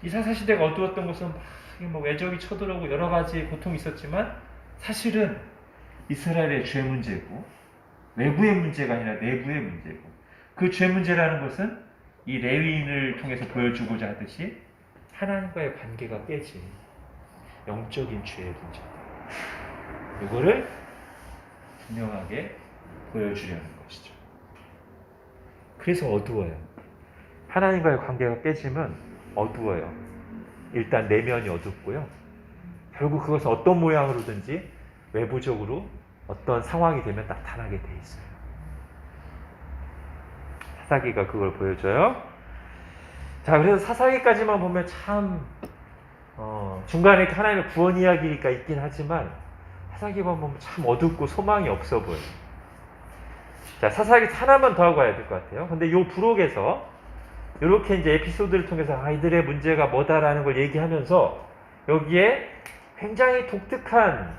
이 사사시대가 어두웠던 것은 막 외적이 쳐들어오고 여러 가지 고통이 있었지만 사실은 이스라엘의 죄 문제고 외부의 문제가 아니라 내부의 문제고 그 죄 문제라는 것은 이 레위인을 통해서 보여주고자 하듯이 하나님과의 관계가 깨진 영적인 죄의 문제다. 이거를 분명하게 보여주려는 것이죠. 그래서 어두워요. 하나님과의 관계가 깨지면 어두워요. 일단 내면이 어둡고요. 결국 그것은 어떤 모양으로든지 외부적으로 어떤 상황이 되면 나타나게 돼 있어요. 사사기가 그걸 보여줘요. 자, 그래서 사사기까지만 보면 참 중간에 하나님의 구원 이야기가 있긴 하지만 사사기만 보면 참 어둡고 소망이 없어 보여요. 자, 사사기 하나만 더 하고 가야 될 것 같아요. 근데 이 부록에서 이렇게 이제 에피소드를 통해서 아이들의 문제가 뭐다라는 걸 얘기하면서 여기에 굉장히 독특한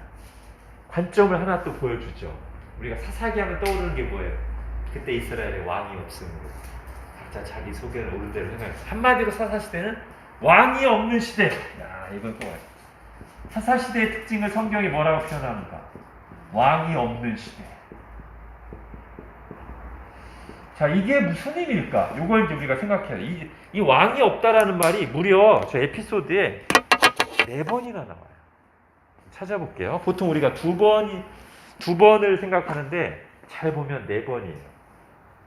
관점을 하나 또 보여주죠. 우리가 사사기 하면 떠오르는 게 뭐예요? 그때 이스라엘에 왕이 없으므로 각자 자기 소견을 옳은 대로 생각해요. 한마디로 사사시대는 왕이 없는 시대. 야, 이건 또 사사시대의 특징을 성경이 뭐라고 표현합니까? 왕이 없는 시대. 자, 이게 무슨 의미일까? 이걸 이제 우리가 생각해야 돼. 이 왕이 없다라는 말이 무려 저 에피소드에 4번이나 나와요. 찾아볼게요. 보통 우리가 두 번을 생각하는데 잘 보면 4번이에요.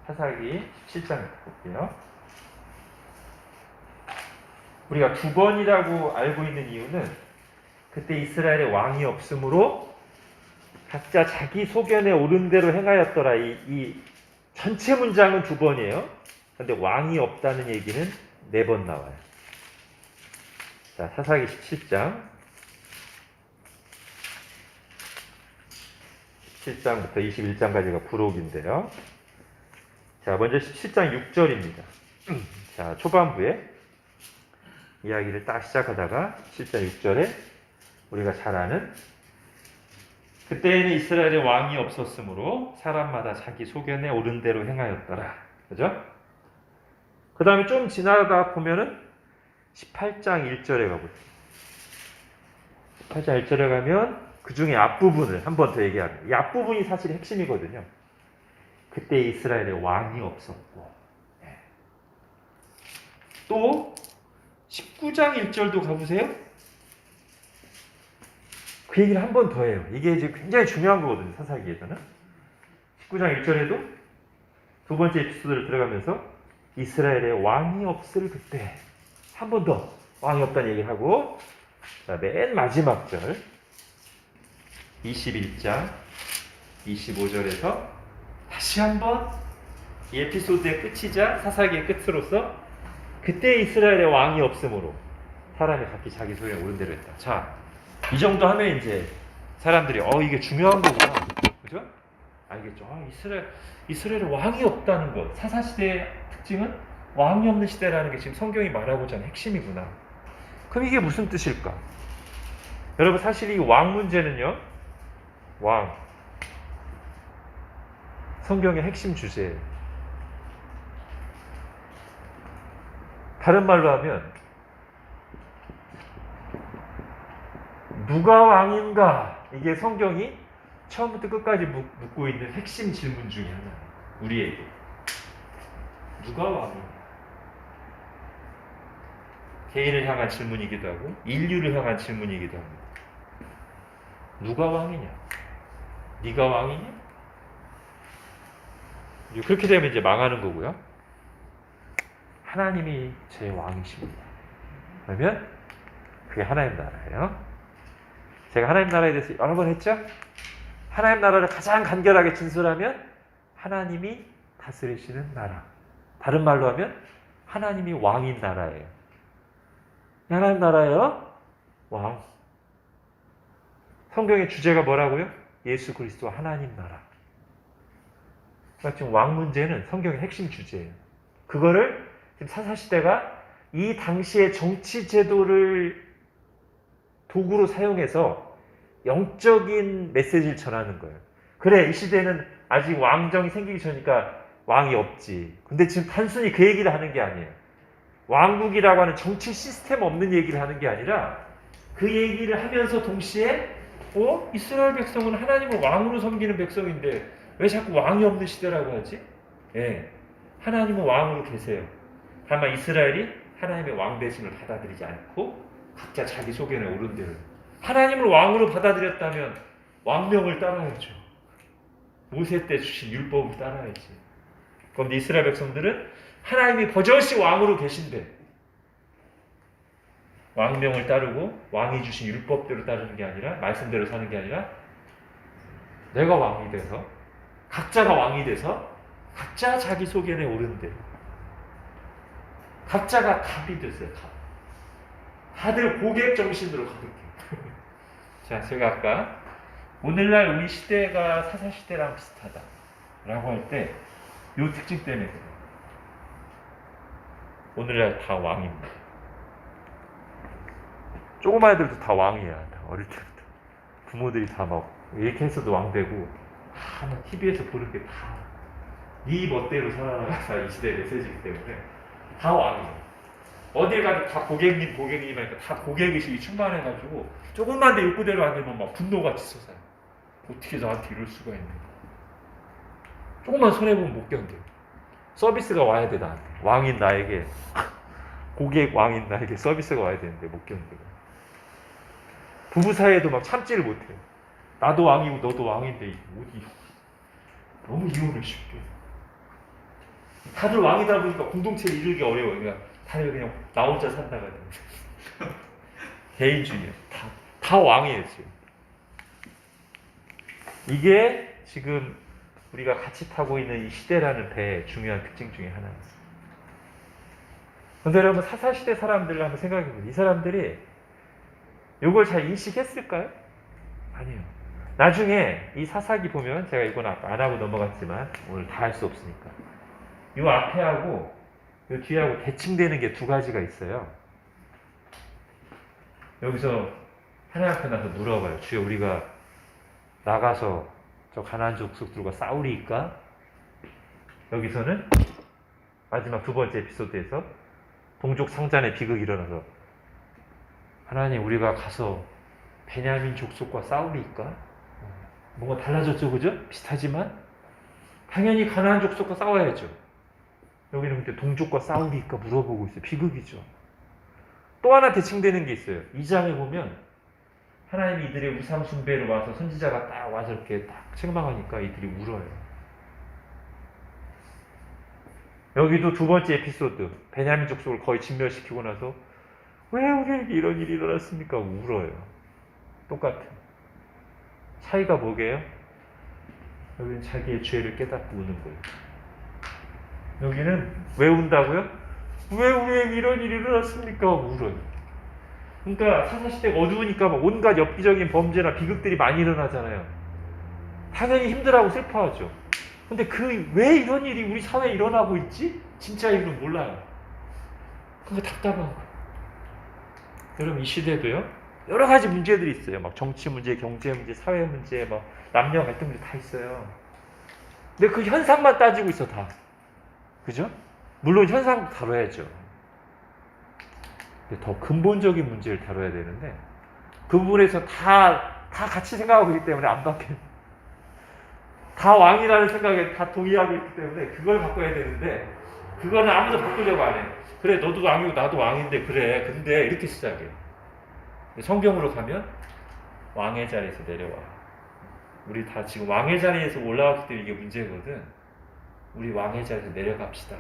사사기 17장 볼게요. 우리가 2번이라고 알고 있는 이유는 그때 이스라엘에 왕이 없으므로 각자 자기 소견에 옳은 대로 행하였더라. 이 전체 문장은 2번이에요. 그런데 왕이 없다는 얘기는 4번 나와요. 자, 사사기 17장 17장부터 21장까지가 부록인데요. 자, 먼저 17장 6절입니다. 자, 초반부에 이야기를 딱 시작하다가 17장 6절에 우리가 잘 아는 그때에는 이스라엘에 왕이 없었으므로 사람마다 자기 소견에 옳은 대로 행하였더라. 그죠? 그 다음에 좀 지나다 보면은 18장 1절에 가보세요. 18장 1절에 가면 그 중에 앞부분을 한 번 더 얘기합니다. 이 앞부분이 사실 핵심이거든요. 그때 이스라엘에 왕이 없었고. 또 19장 1절도 가보세요. 그 얘기를 한 번 더 해요. 이게 이제 굉장히 중요한 거거든요. 사사기에서는. 19장 1절에도 두 번째 에피소드를 들어가면서 이스라엘에 왕이 없을 그때 한 번 더 왕이 없다는 얘기를 하고 자, 맨 마지막 절 21장 25절에서 다시 한번 이 에피소드의 끝이자 사사기의 끝으로서 그때 이스라엘에 왕이 없으므로 사람이 각기 자기 소견에 옳은 대로 했다. 자, 이 정도 하면 이제 사람들이 이게 중요한 거구나. 그죠? 알겠죠? 이스라엘에 왕이 없다는 것. 사사시대의 특징은 왕이 없는 시대라는 게 지금 성경이 말하고자 하는 핵심이구나. 그럼 이게 무슨 뜻일까? 여러분, 사실 이 왕 문제는요. 왕. 성경의 핵심 주제예요. 다른 말로 하면 누가 왕인가? 이게 성경이 처음부터 끝까지 묻고 있는 핵심 질문 중에 하나예요. 우리에게. 누가 왕인가? 개인을 향한 질문이기도 하고 인류를 향한 질문이기도 합니다. 누가 왕이냐? 네가 왕이냐? 그렇게 되면 이제 망하는 거고요. 하나님이 제 왕이십니다. 그러면 그게 하나님 나라예요. 제가 하나님 나라에 대해서 여러 번 했죠? 하나님 나라를 가장 간결하게 진술하면 하나님이 다스리시는 나라. 다른 말로 하면 하나님이 왕인 나라예요. 하나님 나라요? 왕. 성경의 주제가 뭐라고요? 예수 그리스도 하나님 나라. 그러니까 지금 왕 문제는 성경의 핵심 주제예요. 그거를 지금 사사시대가 이 당시의 정치 제도를 도구로 사용해서 영적인 메시지를 전하는 거예요. 그래, 이 시대는 아직 왕정이 생기기 전이니까 왕이 없지. 근데 지금 단순히 그 얘기를 하는 게 아니에요. 왕국이라고 하는 정치 시스템 없는 얘기를 하는 게 아니라 그 얘기를 하면서 동시에 이스라엘 백성은 하나님을 왕으로 섬기는 백성인데 왜 자꾸 왕이 없는 시대라고 하지? 예, 하나님은 왕으로 계세요. 다만 이스라엘이 하나님의 왕 대신을 받아들이지 않고 각자 자기 소견에 오른 대로 하나님을 왕으로 받아들였다면 왕명을 따라야죠. 모세 때 주신 율법을 따라야지. 그런데 이스라엘 백성들은 하나님이 버젓이 왕으로 계신데 왕명을 따르고 왕이 주신 율법대로 따르는 게 아니라 말씀대로 사는 게 아니라 내가 왕이 돼서 각자가 왕이 돼서 각자 자기 소견에 오른 대로 각자가 갑이 됐어요. 갑. 다들 고객 정신으로 가득해. 자, 제가 아까 오늘날 우리 시대가 사사시대랑 비슷하다 라고 할 때 이 특징 때문에 그래요. 오늘날 다 왕입니다. 조그만 애들도 다 왕이야. 다 어릴 때부터. 부모들이 다 막 이렇게 해서도 왕 되고 막 TV에서 보는 게 다 네 멋대로 살아가서 이 시대의 메시지이기 때문에 다 왕이에요. 어딜 가도 다 고객님 하니까 다 고객의식이 충만해가지고 조금만 내 욕구대로 안 되면 막 분노가 치솟아요. 어떻게 나한테 이럴 수가 있는가. 조금만 손해보면 못 견뎌요. 서비스가 와야 돼 나한테. 왕인 나에게 고객 왕인 나에게 서비스가 와야 되는데 못 견뎌요. 부부 사이에도 막 참지를 못해요. 나도 왕이고 너도 왕인데 어디 너무 이혼을 쉽게. 다들 왕이다 보니까 공동체를 이루기 어려워요. 그러니까 다들 그냥 나 혼자 산다가 개인주의예요. 다 왕이에요 지금. 이게 지금 우리가 같이 타고 있는 이 시대라는 배의 중요한 특징 중에 하나입니다. 그런데 여러분 사사시대 사람들을 한번 생각해보세요. 이 사람들이 이걸 잘 인식했을까요? 아니요. 나중에 이 사사기 보면 제가 이건 아까 안 하고 넘어갔지만 오늘 다 할 수 없으니까 이 앞에 하고 이 뒤하고 대칭되는 게 두 가지가 있어요. 여기서 하나님 앞에 나서 물어봐요. 주여 우리가 나가서 저 가나안 족속들과 싸우리이까? 여기서는 마지막 두 번째 에피소드에서 동족 상잔의 비극이 일어나서 하나님 우리가 가서 베냐민 족속과 싸우리이까? 뭔가 달라졌죠, 그죠? 비슷하지만 당연히 가나안 족속과 싸워야죠. 여기는 근데 동족과 싸우리이까 물어보고 있어요. 비극이죠. 또 하나 대칭되는 게 있어요. 2장에 보면 하나님이 이들의 우상 숭배로 와서 선지자가 딱 와서 이렇게 딱 책망하니까 이들이 울어요. 여기도 두 번째 에피소드 베냐민 족속을 거의 진멸시키고 나서 왜 우리에게 이런 일이 일어났습니까? 울어요. 똑같은. 차이가 뭐게요? 여기는 자기의 죄를 깨닫고 우는 거예요. 여기는 왜 운다고요? 왜 우리에게 이런 일이 일어났습니까? 울어요. 그러니까 사사시대가 어두우니까 막 온갖 엽기적인 범죄나 비극들이 많이 일어나잖아요. 당연히 힘들어하고 슬퍼하죠. 근데 왜 이런 일이 우리 사회에 일어나고 있지? 진짜 이유는 몰라요. 그러니까 답답한 거예요. 여러분 이 시대도요. 여러 가지 문제들이 있어요. 막 정치 문제, 경제 문제, 사회 문제, 막 남녀 갈등 문제 다 있어요. 근데 그 현상만 따지고 있어 다. 그죠? 물론 현상 다뤄야죠. 근데 더 근본적인 문제를 다뤄야 되는데 그 부분에서 다 같이 생각하고 있기 때문에 안 바뀌어요. 다 왕이라는 생각에 다 동의하고 있기 때문에 그걸 바꿔야 되는데 그거는 아무도 바꾸려고 안 해. 그래 너도 왕이고 나도 왕인데 그래. 근데 이렇게 시작해요. 성경으로 가면 왕의 자리에서 내려와. 우리 다 지금 왕의 자리에서 올라왔기 때문에 이게 문제거든. 우리 왕의 자리에서 내려갑시다.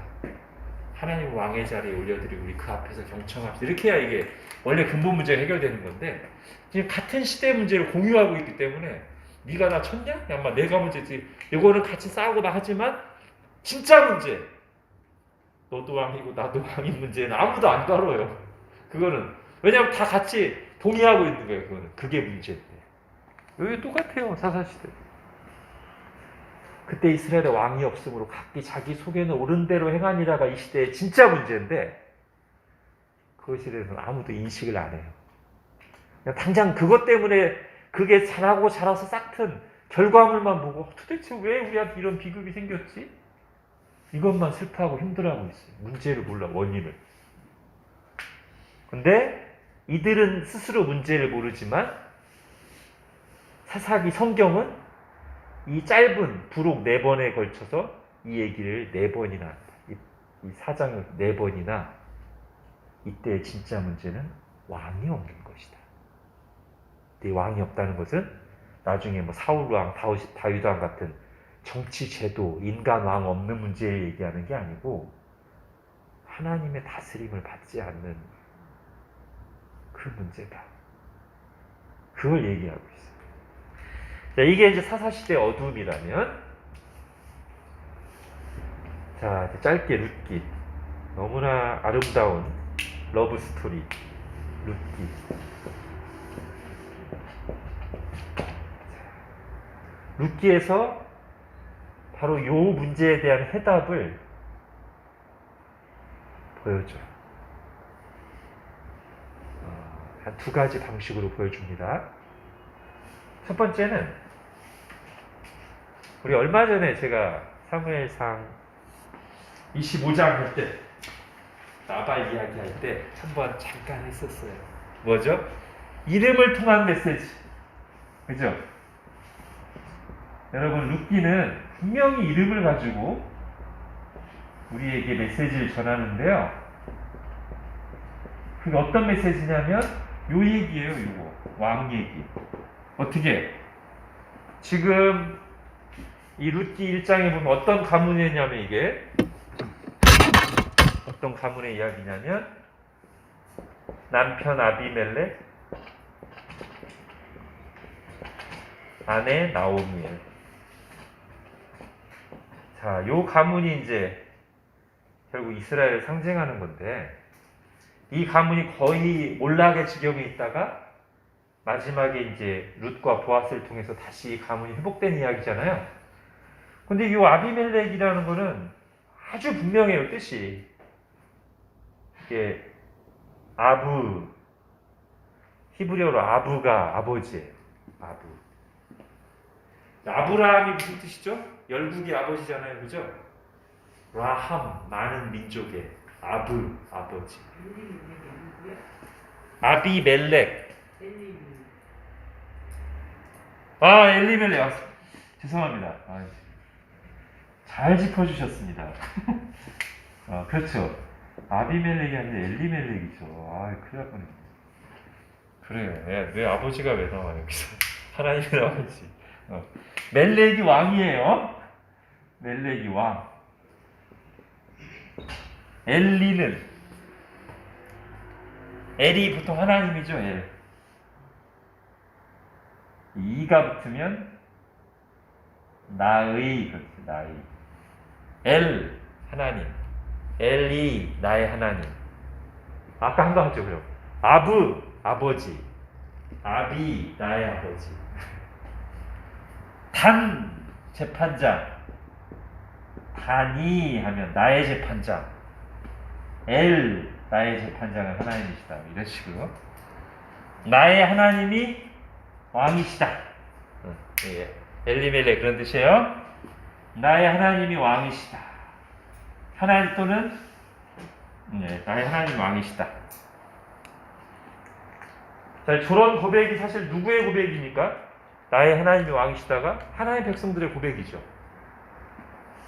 하나님 왕의 자리에 올려드리고 우리 그 앞에서 경청합시다. 이렇게 해야 이게 원래 근본 문제가 해결되는 건데 지금 같은 시대 문제를 공유하고 있기 때문에 네가 나 쳤냐? 아마 내가 문제지. 이거는 같이 싸우고 하지만 진짜 문제 너도 왕이고 나도 왕인 문제는 아무도 안 다뤄요. 그거는 왜냐하면 다 같이 동의하고 있는 거예요. 그거는. 그게 문제인데. 여기 똑같아요. 사사시대. 그때 이스라엘에 왕이 없으므로 각기 자기 속에는 옳은 대로 행하니라가 이 시대의 진짜 문제인데 그것에 대해서는 아무도 인식을 안 해요. 그냥 당장 그것 때문에 그게 자라고 자라서 싹튼 결과물만 보고 도대체 왜 우리한테 이런 비극이 생겼지? 이것만 슬퍼하고 힘들어하고 있어요. 문제를 몰라, 원인을. 근데 이들은 스스로 문제를 모르지만 사사기 성경은 이 짧은 부록 4번에 걸쳐서 이 얘기를 4번이나 한다. 이 사장을 4번이나 이때의 진짜 문제는 왕이 없는 것이다. 이 왕이 없다는 것은 나중에 뭐 사울왕, 다윗왕 같은 정치 제도, 인간 왕 없는 문제를 얘기하는 게 아니고 하나님의 다스림을 받지 않는 그 문제다. 그걸 얘기하고 있어요. 자, 이게 이제 사사시대의 어둠이라면, 자, 짧게 룻기. 너무나 아름다운 러브 스토리. 룻기. 룻기에서 바로 요 문제에 대한 해답을 보여줘요. 한 2가지 방식으로 보여줍니다. 첫 번째는 우리 얼마 전에 제가 사무엘상 25장 할 때 나발 이야기할 때 한번 잠깐 했었어요. 뭐죠? 이름을 통한 메시지. 그죠? 여러분, 룻기는 분명히 이름을 가지고 우리에게 메시지를 전하는데요. 그게 어떤 메시지냐면 요 얘기예요. 요거 왕 얘기. 어떻게? 지금 이 룻기 1장에 보면 어떤 가문이냐면 이게 어떤 가문의 이야기냐면 남편 아비멜렉, 아내 나오미엘. 자, 요 가문이 이제 결국 이스라엘을 상징하는 건데 이 가문이 거의 몰락의 지경에 있다가 마지막에 이제 룻과 보아스를 통해서 다시 이 가문이 회복된 이야기잖아요. 근데 이 아비멜렉이라는 거는 아주 분명해요, 뜻이. 이게 아부, 히브리어로 아부가 아버지예요. 아부. 아브라함이 무슨 뜻이죠? 열국의 아버지잖아요, 그죠? 라함, 많은 민족의 아부, 아버지. 아비멜렉. 엘리멜렉. 죄송합니다. 잘 짚어주셨습니다. 그렇죠. 아비멜렉이 아니라 엘리멜렉이죠. 큰일 날 뻔했네. 그래, 왜 아버지가 왜 나와, 여기서? 하나님이 나와야지. 멜렉이 왕이에요. 멜렉이 왕. 엘리는, 엘이 보통 하나님이죠, 엘. 이가 붙으면 나의, 그렇지, 나의. 엘, 하나님. 엘이, 나의 하나님. 아까 한 거 하죠, 그럼. 아부, 아버지. 아비, 나의 아버지. 단, 재판장. 단이 하면 나의 재판장. 엘, 나의 재판장은 하나님이시다. 이런 식으로. 나의 하나님이 왕이시다. 엘리멜렉 그런 뜻이에요. 나의 하나님이 왕이시다. 하나님 또는 나의 하나님이 왕이시다. 자, 저런 고백이 사실 누구의 고백입니까? 나의 하나님이 왕이시다가 하나님의 백성들의 고백이죠.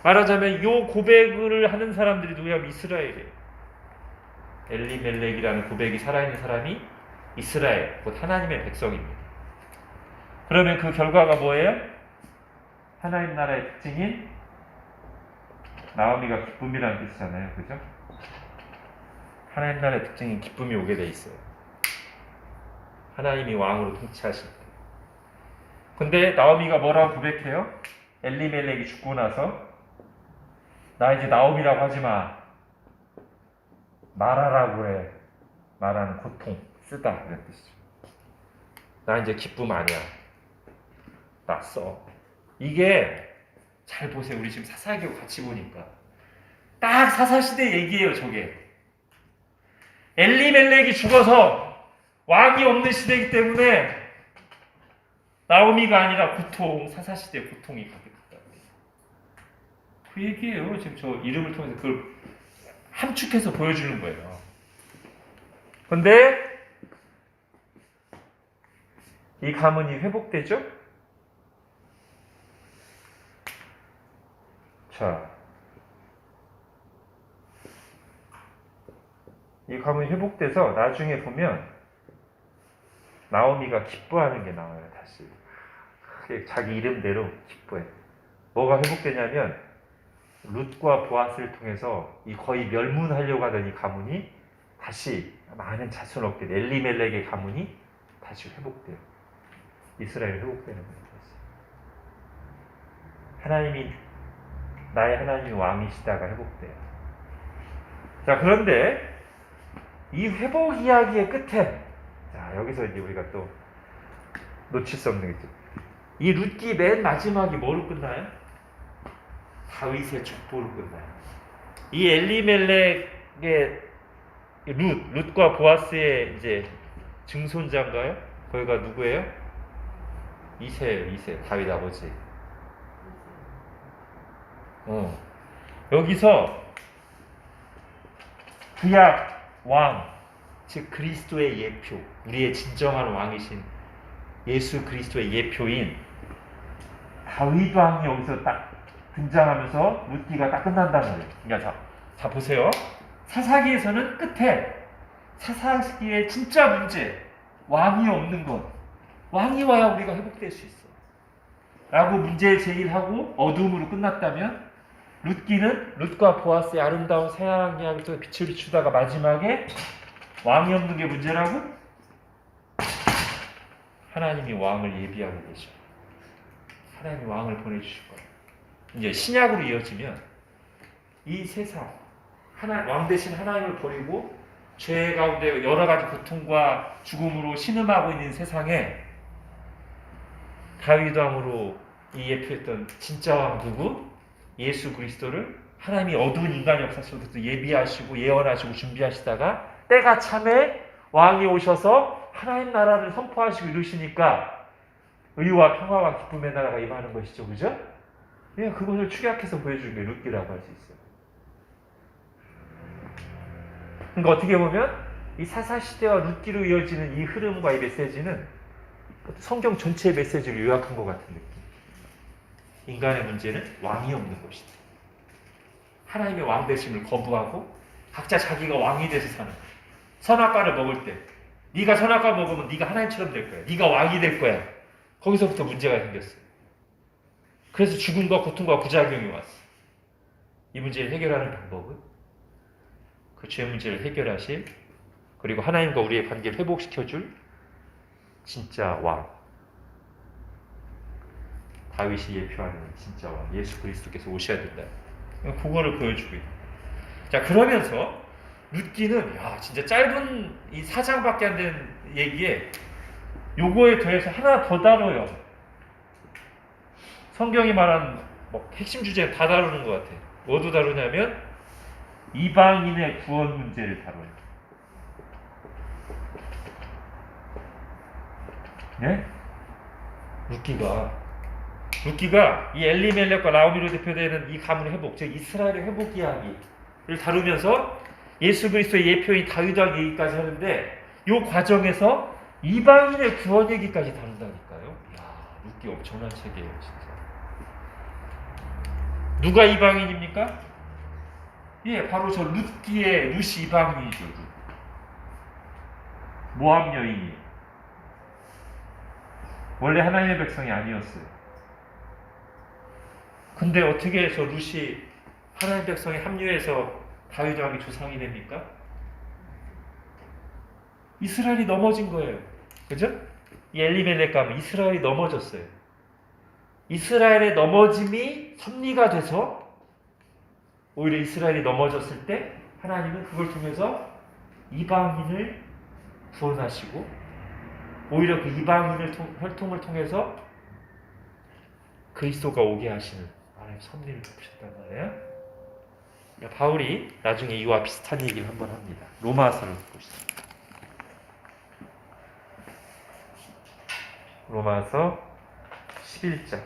말하자면 이 고백을 하는 사람들이 누구냐면 이스라엘이에요. 엘리멜렉이라는 고백이 살아있는 사람이 이스라엘, 곧 하나님의 백성입니다. 그러면 그 결과가 뭐예요? 하나님 나라의 특징인 나오미가 기쁨이라는 뜻이잖아요. 그죠? 하나님 나라의 특징인 기쁨이 오게 돼 있어요. 하나님이 왕으로 통치하실 때. 근데 나오미가 뭐라고 고백해요? 엘리멜렉이 죽고 나서 나 이제 나오미라고 하지 마. 말하라고 해. 말하는 고통, 쓰다 이런 뜻이죠. 나 이제 기쁨 아니야. 나 써. 이게 잘 보세요. 우리 지금 사사기하고 같이 보니까 딱 사사시대 얘기예요. 저게 엘리멜렉이 죽어서 왕이 없는 시대이기 때문에 나오미가 아니라 고통, 사사시대 고통이 가득하다. 그 얘기예요. 지금 저 이름을 통해서 그걸 함축해서 보여주는 거예요. 근데 이 가문이 회복되죠? 자, 이 가문이 회복돼서 나중에 보면 나오미가 기뻐하는 게 나와요. 다시 자기 이름대로 기뻐해. 뭐가 회복되냐면 룻과 보아스를 통해서 이 거의 멸문하려고 하던 이 가문이 다시 많은 자손을 얻게 돼. 엘리멜렉의 가문이 다시 회복돼요. 이스라엘이 회복되는 거예요. 하나님이 나의 하나님이 왕이시다가 회복돼요. 자, 그런데 이 회복 이야기의 끝에 자, 여기서 이제 우리가 또 놓칠 수 없는 게 있죠. 이 룻기 맨 마지막이 뭐로 끝나요? 다윗의 족보로 끝나요. 이 엘리멜렉의 룻과 보아스의 이제 증손자인가요? 거기가 누구예요? 이세예요. 이세, 다윗 아버지. 여기서 구약 왕, 즉 그리스도의 예표, 우리의 진정한 왕이신 예수 그리스도의 예표인 다윗 왕이 여기서 딱 등장하면서 룻기가 딱 끝난다는 거예요. 그러니까 자 보세요. 사사기에서는 끝에 사사기의 진짜 문제, 왕이 없는 것, 왕이 와야 우리가 회복될 수 있어 라고 문제 제기하고 어둠으로 끝났다면 룻기는 룻과 보아스의 아름다운 새하얀 이야기를 통해 빛을 비추다가 마지막에 왕이 없는 게 문제라고? 하나님이 왕을 예비하고 계셔. 하나님이 왕을 보내주실 거예요. 이제 신약으로 이어지면 이 세상 왕 대신 하나님을 버리고 죄 가운데 여러 가지 고통과 죽음으로 신음하고 있는 세상에 다윗 왕으로 이 예표했던 진짜 왕 누구? 예수 그리스도를 하나님이 어두운 인간 역사 속에서 예비하시고 예언하시고 준비하시다가 때가 참에 왕이 오셔서 하나님 나라를 선포하시고 이루시니까 의와 평화와 기쁨의 나라가 임하는 것이죠. 그죠? 예, 그것을 축약해서 보여주는 게 룻기라고 할 수 있어요. 그러니까 어떻게 보면 이 사사시대와 룻기로 이어지는 이 흐름과 이 메시지는 성경 전체의 메시지를 요약한 것 같은 느낌. 인간의 문제는 왕이 없는 것이다. 하나님의 왕 되심을 거부하고 각자 자기가 왕이 돼서 사는 거야. 선악과를 먹을 때 네가 선악과 먹으면 네가 하나님처럼 될 거야. 네가 왕이 될 거야. 거기서부터 문제가 생겼어요. 그래서 죽음과 고통과 부작용이 왔어. 이 문제를 해결하는 방법은 그 죄 문제를 해결하실 그리고 하나님과 우리의 관계를 회복시켜줄 진짜 왕 다윗이 예표하는 진짜 왕 예수 그리스도께서 오셔야 된다. 그거를 보여주고 있다. 자, 그러면서 룻기는 진짜 짧은 이 4장밖에 안 된 얘기에 요거에 더해서 하나 더 다뤄요. 성경이 말한 핵심 주제는 다 다루는 것 같아요. 뭐도 다루냐면 이방인의 구원 문제를 다뤄요. 네? 룻기가 이 엘리멜렉과 나오미로 대표되는 이 가문의 회복, 즉 이스라엘의 회복 이야기를 다루면서 예수 그리스도의 예표인 다윗 왕 얘기까지 하는데 이 과정에서 이방인의 구원 얘기까지 다룬다니까요. 룻기 엄청난 책이에요, 진짜. 누가 이방인입니까? 예, 바로 저 룻기의 룻이 이방인이죠. 모압 여인이 원래 하나님의 백성이 아니었어요. 근데 어떻게 해서 룻이 하나님의 백성에 합류해서 다윗 왕의 조상이 됩니까? 이스라엘이 넘어진 거예요. 그죠? 이 엘리멜렉 가면 이스라엘이 넘어졌어요. 이스라엘의 넘어짐이 섭리가 돼서 오히려 이스라엘이 넘어졌을 때 하나님은 그걸 통해서 이방인을 구원하시고 오히려 그 이방인을 혈통을 통해서 그리스도가 오게 하시는 하나님 섭리를 베푸셨단 말이에요. 바울이 나중에 이와 비슷한 얘기를 한번 합니다. 로마서를 보시죠. 로마서 11장.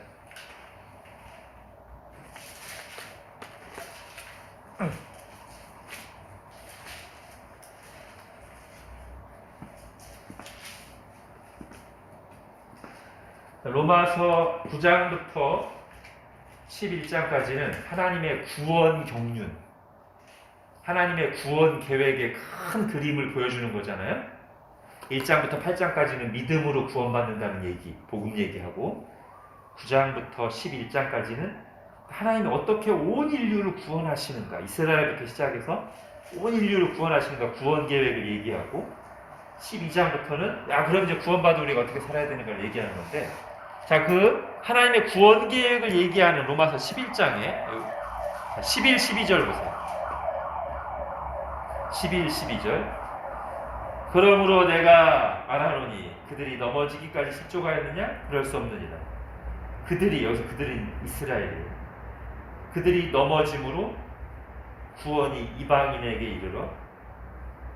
로마서 9장부터 11장까지는 하나님의 구원 경륜, 하나님의 구원 계획의 큰 그림을 보여주는 거잖아요. 1장부터 8장까지는 믿음으로 구원받는다는 얘기, 복음 얘기하고 9장부터 11장까지는 하나님이 어떻게 온 인류를 구원하시는가, 이스라엘부터 시작해서 온 인류를 구원하시는가 구원 계획을 얘기하고 12장부터는 그럼 이제 구원받은 우리가 어떻게 살아야 되는가를 얘기하는 건데, 자, 그 하나님의 구원 계획을 얘기하는 로마서 11장에 11, 12절 보세요. 11, 12절. 그러므로 내가 말하노니 그들이 넘어지기까지 실족하였느냐? 그럴 수 없느니라. 그들이, 여기서 그들은 이스라엘이에요. 그들이 넘어짐으로 구원이 이방인에게 이르러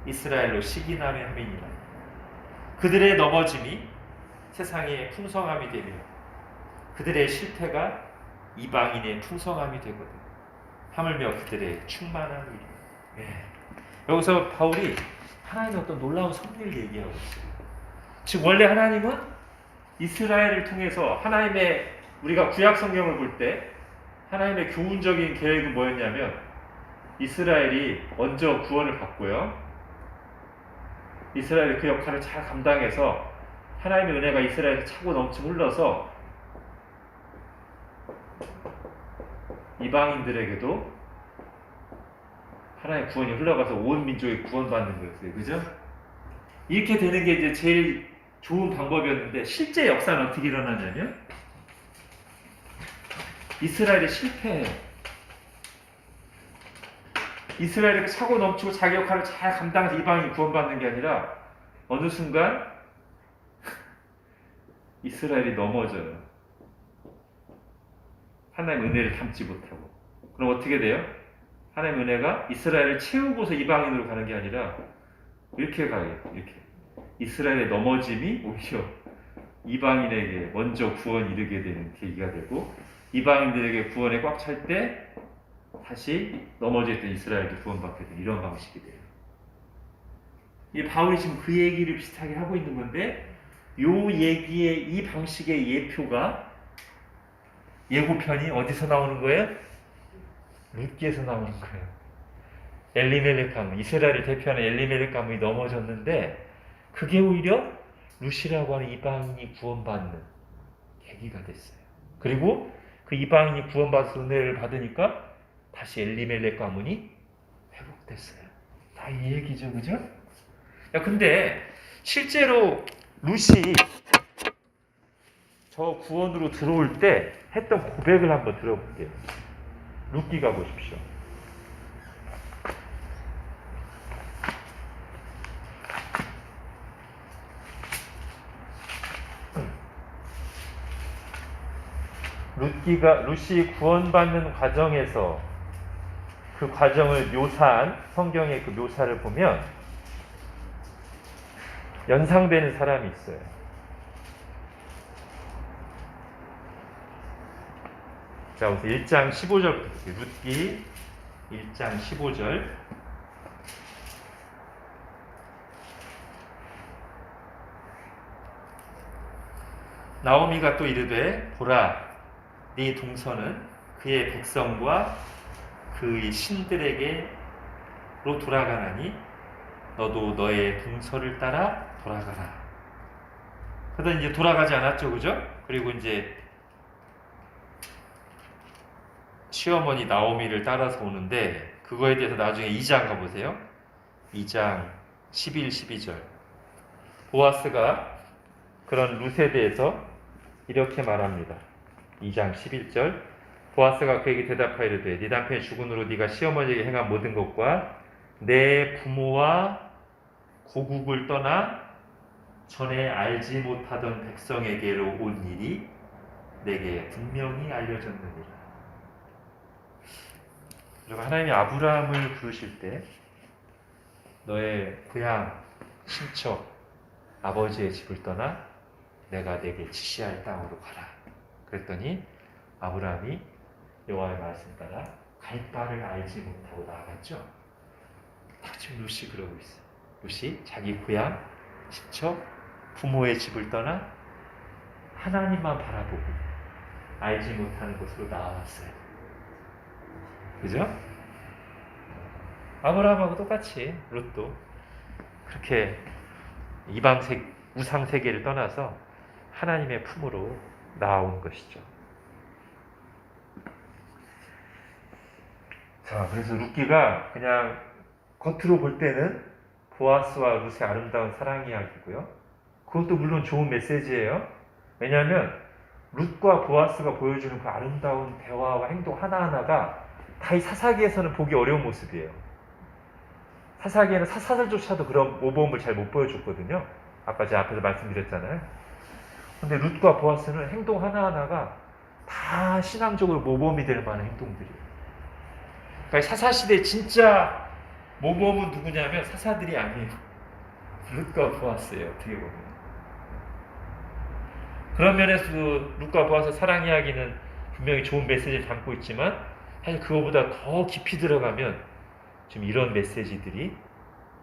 이스라엘로 시기남에 함이니라. 그들의 넘어짐이 세상의 풍성함이 되며 그들의 실패가 이방인의 풍성함이 되거든. 하물며 그들의 충만함이. 여기서 바울이 하나님의 어떤 놀라운 섭리를 얘기하고 있어요. 즉 원래 하나님은 이스라엘을 통해서 하나님의, 우리가 구약 성경을 볼 때 하나님의 교훈적인 계획은 뭐였냐면 이스라엘이 먼저 구원을 받고요, 이스라엘이 그 역할을 잘 감당해서 하나님의 은혜가 이스라엘에 차고 넘치고 흘러서 이방인들에게도 하나님의 구원이 흘러가서 온 민족이 구원받는 거였어요. 그죠? 이렇게 되는 게 이제 제일 좋은 방법이었는데, 실제 역사는 어떻게 일어나냐면 이스라엘이 실패해요. 이스라엘이 차고 넘치고 자기 역할을 잘 감당해서 이방인이 구원받는 게 아니라 어느 순간 이스라엘이 넘어져요. 하나님의 은혜를 담지 못하고. 그럼 어떻게 돼요? 하나님의 은혜가 이스라엘을 채우고서 이방인으로 가는 게 아니라 이렇게 가요. 이렇게. 이스라엘의 넘어짐이 오히려 이방인에게 먼저 구원 이르게 되는 계기가 되고, 이방인들에게 구원에 꽉 찰 때 다시 넘어져 있던 이스라엘도 구원받게 되는 이런 방식이 돼요. 이 바울이 지금 그 얘기를 비슷하게 하고 있는 건데, 요 얘기의 이 방식의 예표가, 예고편이 어디서 나오는 거예요? 룻기에서 나오는 거예요. 엘리멜렉 가문, 이스라엘을 대표하는 엘리멜렉 가문이 넘어졌는데 그게 오히려 룻이라고 하는 이방인이 구원받는 계기가 됐어요. 그리고 그 이방인이 구원받아서 은혜를 받으니까 다시 엘리멜렉 가문이 회복됐어요. 다 이 얘기죠, 그죠? 야, 근데 실제로 룻이 저 구원으로 들어올 때 했던 고백을 한번 들어볼게요. 룻기가 보십시오. 룻이 구원받는 과정에서 그 과정을 묘사한 성경의 그 묘사를 보면 연상되는 사람이 있어요. 자, 우선 1장 15절부터 볼게요. 룻기 1장 15절. 나오미가 또 이르되 보라, 네 동서는 그의 백성과 그의 신들에게로 돌아가나니 너도 너의 동서를 따라 돌아가라. 그러다 이제 돌아가지 않았죠, 그죠? 그리고 이제 시어머니 나오미를 따라서 오는데, 그거에 대해서 나중에 2장 가보세요. 2장 11, 12절. 보아스가 그런 룻에 대해서 이렇게 말합니다. 2장 11절. 보아스가 그에게 대답하이르되 네 남편이 죽은 후로 네가 시어머니에게 행한 모든 것과 내 부모와 고국을 떠나 전에 알지 못하던 백성에게로 온 일이 내게 분명히 알려졌느니라. 그리고 하나님이 아브라함을 부르실 때 너의 고향, 친척, 아버지의 집을 떠나 내가 내게 지시할 땅으로 가라. 그랬더니 아브라함이 여호와의 말씀 따라 갈 바를 알지 못하고 나아갔죠. 딱 지금 룻이 그러고 있어요. 룻이 자기 고향, 친척, 부모의 집을 떠나 하나님만 바라보고 알지 못하는 곳으로 나아왔어요. 그죠? 아브라함하고 똑같이 룻도 그렇게 우상 세계를 떠나서 하나님의 품으로 나아온 것이죠. 자, 그래서 룻기가 그냥 겉으로 볼 때는 보아스와 룻의 아름다운 사랑 이야기고요. 그것도 물론 좋은 메시지예요. 왜냐하면 룻과 보아스가 보여주는 그 아름다운 대화와 행동 하나하나가 다 이 사사기에서는 보기 어려운 모습이에요. 사사기에는 사사들조차도 그런 모범을 잘 못 보여줬거든요. 아까 제가 앞에서 말씀드렸잖아요. 근데 룻과 보아스는 행동 하나하나가 다 신앙적으로 모범이 될 만한 행동들이에요. 그러니까 사사시대 진짜 모범은 누구냐면 사사들이 아니에요. 룻과 보아스예요. 어떻게 보면. 그런 면에서도 룻과 보아스 사랑 이야기는 분명히 좋은 메시지를 담고 있지만 사실 그거보다 더 깊이 들어가면 지금 이런 메시지들이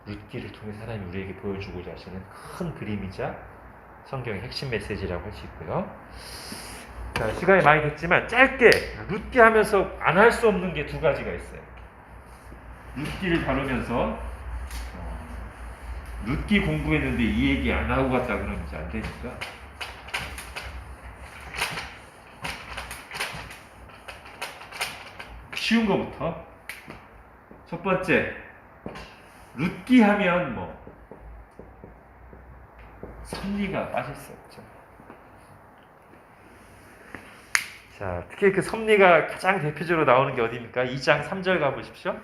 룻기를 통해 하나님이 우리에게 보여주고자 하시는 큰 그림이자 성경의 핵심 메시지라고 할 수 있고요. 자, 시간이 많이 됐지만 짧게 룻기 하면서 안 할 수 없는 게 두 가지가 있어요. 룻기를 다루면서 룻기 공부했는데 이 얘기 안 하고 갔다 그러면 이제 안 되니까 쉬운 거부터. 첫 번째, 룻기 하면 섭리가 빠질 수 없죠. 자, 특히 그 섭리가 가장 대표적으로 나오는 게 어디입니까? 2장 3절 가보십시오.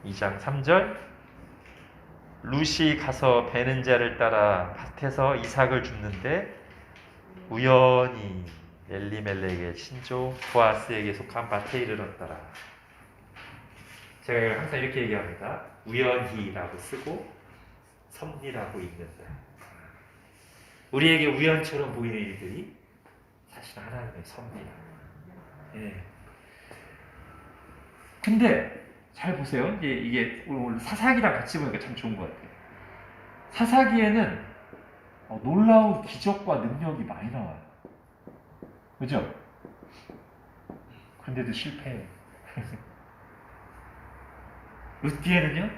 2장 3절. 룻이 가서 베는 자를 따라 밭에서 이삭을 줍는데 우연히 엘리멜렉의 친족 보아스에게 속한 밭에 이르렀더라. 제가 이걸 항상 이렇게 얘기합니다. 우연히라고 쓰고 섭리라고 읽는다. 우리에게 우연처럼 보이는 일들이 사실 하나님의 섭리야. 예. 근데 잘 보세요. 이게 오늘 사사기랑 같이 보니까 참 좋은 것 같아요. 사사기에는 놀라운 기적과 능력이 많이 나와요. 그죠? 근데도 실패해요. 룻기에는요?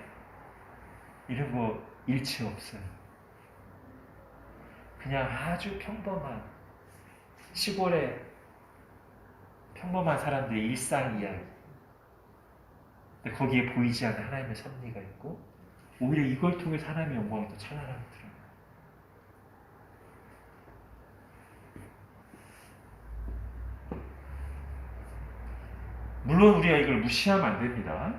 이런 거 일치 없어요. 그냥 아주 평범한 시골의 평범한 사람들의 일상 이야기. 근데 거기에 보이지 않는 하나님의 섭리가 있고 오히려 이걸 통해서 하나님의 영광이 더 찬란하게 드러나요. 물론 우리가 이걸 무시하면 안 됩니다.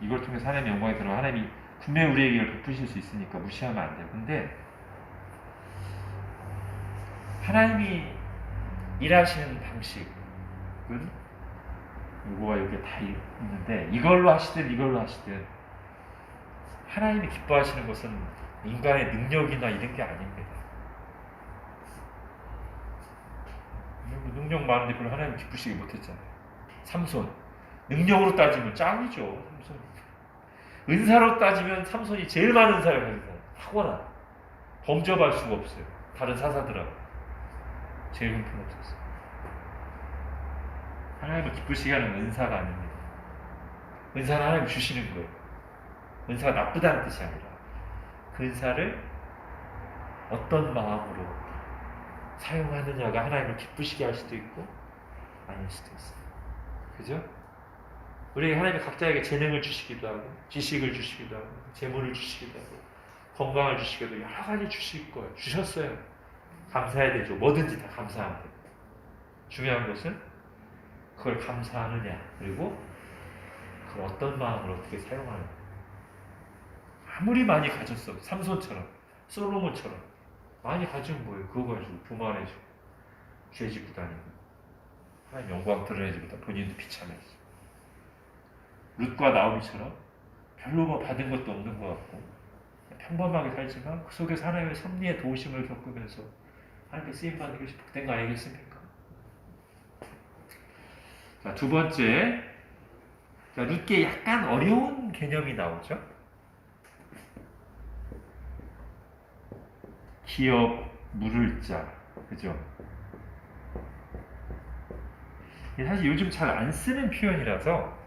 이걸 통해서 하나님의 영광이 드러나 하나님이 분명히 우리에게 이걸 베푸실 수 있으니까 무시하면 안 돼요. 근데 하나님이 일하시는 방식은 요거와 요게 다 있는데 이걸로 하시든 하나님이 기뻐하시는 것은 인간의 능력이나 이런 게 아닙니다. 능력 많은데 별로 하나님 기쁘시게 못했잖아요. 삼손 능력으로 따지면 짱이죠. 삼손 은사로 따지면 삼손이 제일 많은 은사를 가진 사람. 탁월한 범접할 수가 없어요. 다른 사사들하고 제일 형편없었어요. 하나님을 기쁘시게 하는 은사가 아닙니다. 은사는 하나님 주시는 거예요. 은사가 나쁘다는 뜻이 아니라 그 은사를 어떤 마음으로 사용하느냐가 하나님을 기쁘시게 할 수도 있고 아닐 수도 있어요. 그죠? 우리 하나님이 각자에게 재능을 주시기도 하고 지식을 주시기도 하고 재물을 주시기도 하고 건강을 주시기도 하고 여러 가지 주실 거예요. 주셨어요. 감사해야 되죠. 뭐든지 다 감사하면 돼요. 중요한 것은 그걸 감사하느냐 그리고 그걸 어떤 마음으로 어떻게 사용하느냐. 아무리 많이 가졌어. 삼손처럼, 솔로몬처럼 많이 가지면 뭐예요? 그거 가지고 교만해지고 죄 짓고 다니고 하나님 영광 드러내지보다 본인도 비참해지고 룻과 나오미처럼 별로 뭐 받은 것도 없는 것 같고 평범하게 살지만 그 속에서 하나님의 섭리의 도우심을 겪으면서 하나님께 쓰임받는 것이 복된 거 아니겠습니까? 자, 두 번째, 자, 룻게 약간 어려운 개념이 나오죠. 기업 물을 자, 그죠? 이게 사실 요즘 잘 안 쓰는 표현이라서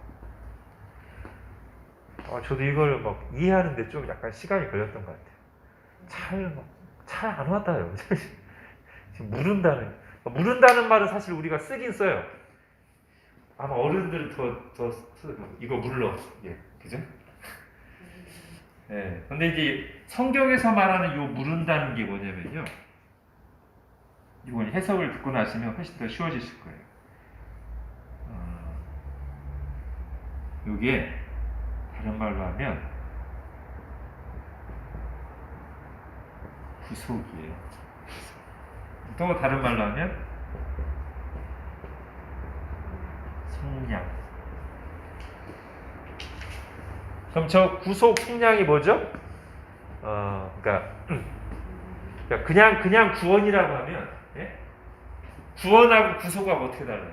저도 이걸 막 이해하는데 좀 약간 시간이 걸렸던 것 같아요. 잘 안 와닿아요. 지금 무른다는 말은 사실 우리가 쓰긴 써요. 아마 어른들은 더 이거 물러, 예, 그죠? 예. 근데 이제 성경에서 말하는 요 무른다는 게 뭐냐면요. 이건 해석을 듣고 나시면 훨씬 더 쉬워지실 거예요. 요게 다른 말로 하면 구속이에요. 또 다른 말로 하면 속량. 그럼 저 구속 속량이 뭐죠? 그냥 구원이라고 하면, 예? 구원하고 구속하고 어떻게 달라요?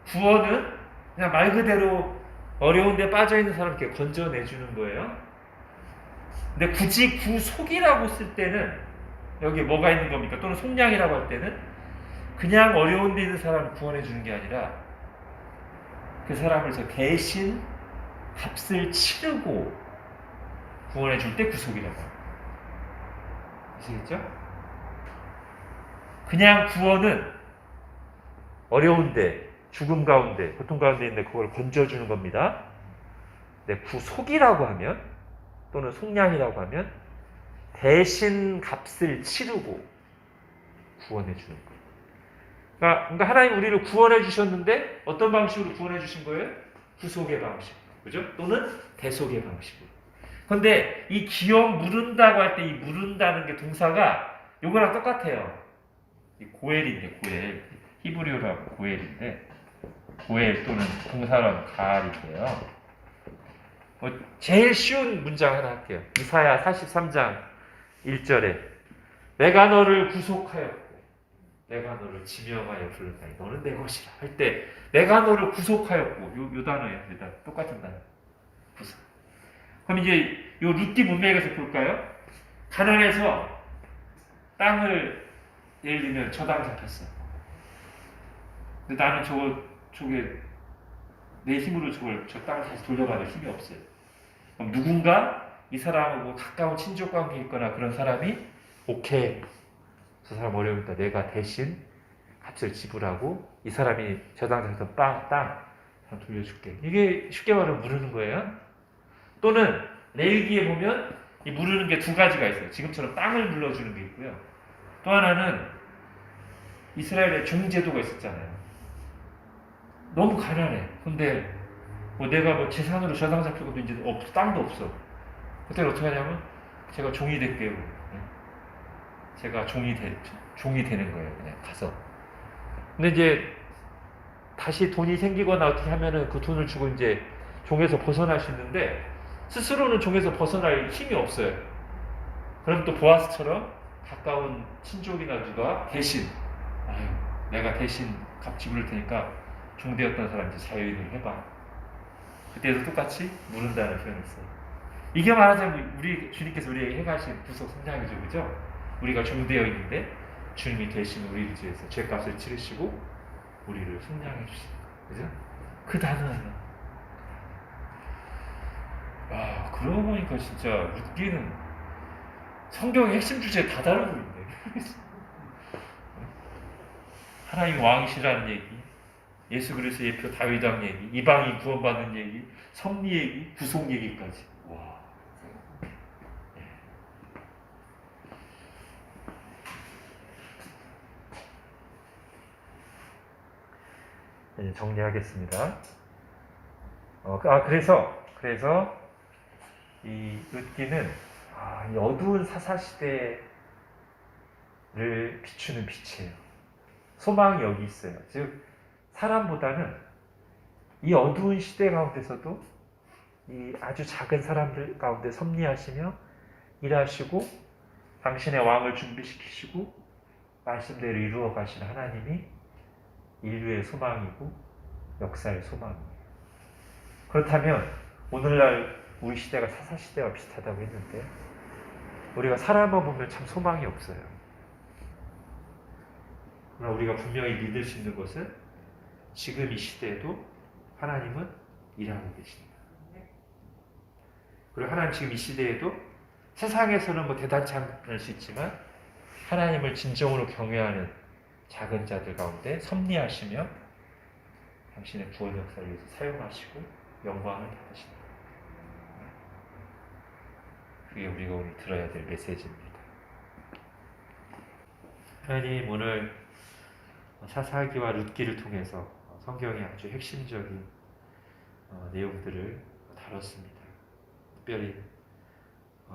구원은 그냥 말 그대로 어려운데 빠져있는 사람께 건져내주는 거예요. 근데 굳이 구속이라고 쓸 때는 여기 뭐가 있는 겁니까? 또는 속량이라고 할 때는 그냥 어려운 데 있는 사람을 구원해 주는 게 아니라 그 사람을 대신 값을 치르고 구원해 줄 때 구속이라고 합니다. 아시겠죠? 그냥 구원은 어려운데, 죽음 가운데, 고통 가운데 있는데 그걸 건져주는 겁니다. 근데 구속이라고 하면 또는 속량이라고 하면 대신 값을 치르고 구원해 주는 거예요. 그러니까 하나님 우리를 구원해 주셨는데 어떤 방식으로 구원해 주신 거예요? 구속의 방식, 그죠? 또는 대속의 방식으로. 그런데 이 기업 무른다고 할 때 이 무른다는 게 동사가 요거랑 똑같아요. 이 고엘인데 고엘, 히브리어라고 고엘인데 고엘 또는 동사랑 가알인데요. 제일 쉬운 문장 하나 할게요. 이사야 43장 1절에 내가 너를 구속하였고 내가 너를 지명하여 부르다니 너는 내 것이라 할 때 내가 너를 구속하였고 요 단어예요. 똑같은 단어. 구속. 그럼 이제 요 룻기 문맥에서 볼까요? 가난해서 땅을 예를 들면 저당 잡혔어. 근데 나는 저게 내 힘으로 저 땅을 다시 돌려받을 힘이 없어요. 그럼 누군가 이 사람하고 가까운 친족 관계 있거나 그런 사람이 오케이, 저 사람 어려우니까 내가 대신 값을 지불하고 이 사람이 저당에서 땅 돌려줄게. 이게 쉽게 말하면 무르는 거예요. 또는 레위기에 보면 이 무르는 게 두 가지가 있어요. 지금처럼 땅을 물러주는 게 있고요. 또 하나는 이스라엘에 종제도가 있었잖아요. 너무 가난해. 근데 내가 재산으로 저당 잡히고도 이제 땅도 없어. 그때 어떻게 하냐면 제가 종이 될게요. 제가 종이 되는 거예요. 그냥 가서. 근데 이제 다시 돈이 생기거나 어떻게 하면은 그 돈을 주고 이제 종에서 벗어날 수 있는데 스스로는 종에서 벗어날 힘이 없어요. 그럼 또 보아스처럼 가까운 친족이나 누가 대신 내가 대신 값 지불할 테니까 종되었던 사람 이제 자유인을 해봐. 그때도 똑같이 무른다는 표현을 써요. 이게 말하자면 우리 주님께서 우리에게 해가신 구속 성장이죠, 그죠? 우리가 종되어 있는데 주님이 대신 우리를 위해서 죄값을 치르시고 우리를 성장해 주시는 거예요, 그죠? 그 단어예요. 와, 그러고 보니까 진짜 룻기는 성경의 핵심 주제에 다 다루고 있네. 하나님 왕이시라는 얘기, 예수 그리스도의 예표 다윗왕 얘기, 이방인 구원받는 얘기, 섭리 얘기, 구속 얘기까지. 와. 네, 정리하겠습니다. 그래서 이 룻기는 이 어두운 사사시대를 비추는 빛이에요. 소망이 여기 있어요. 즉 사람보다는 이 어두운 시대 가운데서도 이 아주 작은 사람들 가운데 섭리하시며 일하시고 당신의 왕을 준비시키시고 말씀대로 이루어 가신 하나님이 인류의 소망이고 역사의 소망이에요. 그렇다면 오늘날 우리 시대가 사사시대와 비슷하다고 했는데 우리가 사람만 보면 참 소망이 없어요. 그러나 우리가 분명히 믿을 수 있는 것은 지금 이 시대에도 하나님은 일하고 계십니다. 그리고 하나님 지금 이 시대에도 세상에서는 대단치 않을 수 있지만 하나님을 진정으로 경외하는 작은 자들 가운데 섭리하시며 당신의 구원 역사를 위해서 사용하시고 영광을 받으십니다. 그게 우리가 오늘 들어야 될 메시지입니다. 하나님 오늘 사사기와 룻기를 통해서 성경의 아주 핵심적인 내용들을 다뤘습니다. 특별히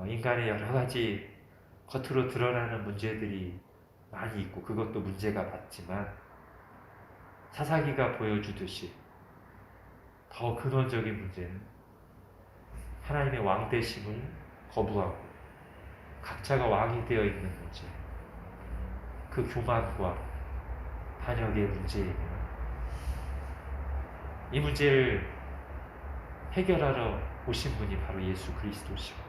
인간의 여러 가지 겉으로 드러나는 문제들이 많이 있고 그것도 문제가 맞지만 사사기가 보여주듯이 더 근원적인 문제는 하나님의 왕되심을 거부하고 각자가 왕이 되어 있는 문제, 그 교만과 반역의 문제이며 이 문제를 해결하러 오신 분이 바로 예수 그리스도시고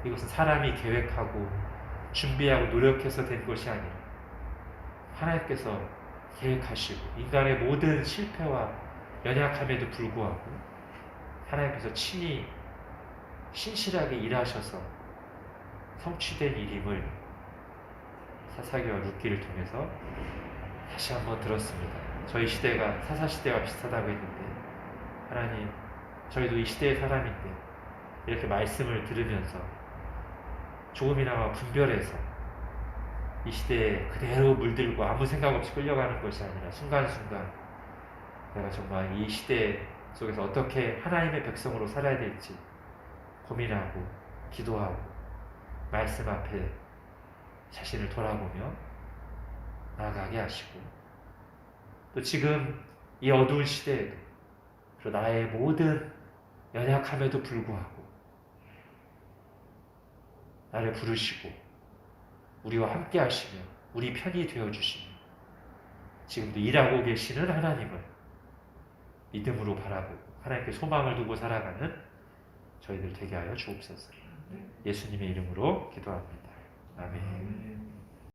이것은 사람이 계획하고 준비하고 노력해서 된 것이 아니라 하나님께서 계획하시고 인간의 모든 실패와 연약함에도 불구하고 하나님께서 친히 신실하게 일하셔서 성취된 일임을 사사기와 룻기를 통해서 다시 한번 들었습니다. 저희 시대가 사사시대와 비슷하다고 했는데 하나님 저희도 이 시대의 사람인데 이렇게 말씀을 들으면서 조금이나마 분별해서 이 시대에 그대로 물들고 아무 생각 없이 끌려가는 것이 아니라 순간순간 내가 정말 이 시대 속에서 어떻게 하나님의 백성으로 살아야 될지 고민하고 기도하고 말씀 앞에 자신을 돌아보며 나아가게 하시고 또 지금 이 어두운 시대에도 그리고 나의 모든 연약함에도 불구하고 나를 부르시고 우리와 함께 하시며 우리 편이 되어주시며 지금도 일하고 계시는 하나님을 믿음으로 바라보고 하나님께 소망을 두고 살아가는 저희들 되게 하여 주옵소서. 예수님의 이름으로 기도합니다. 아멘.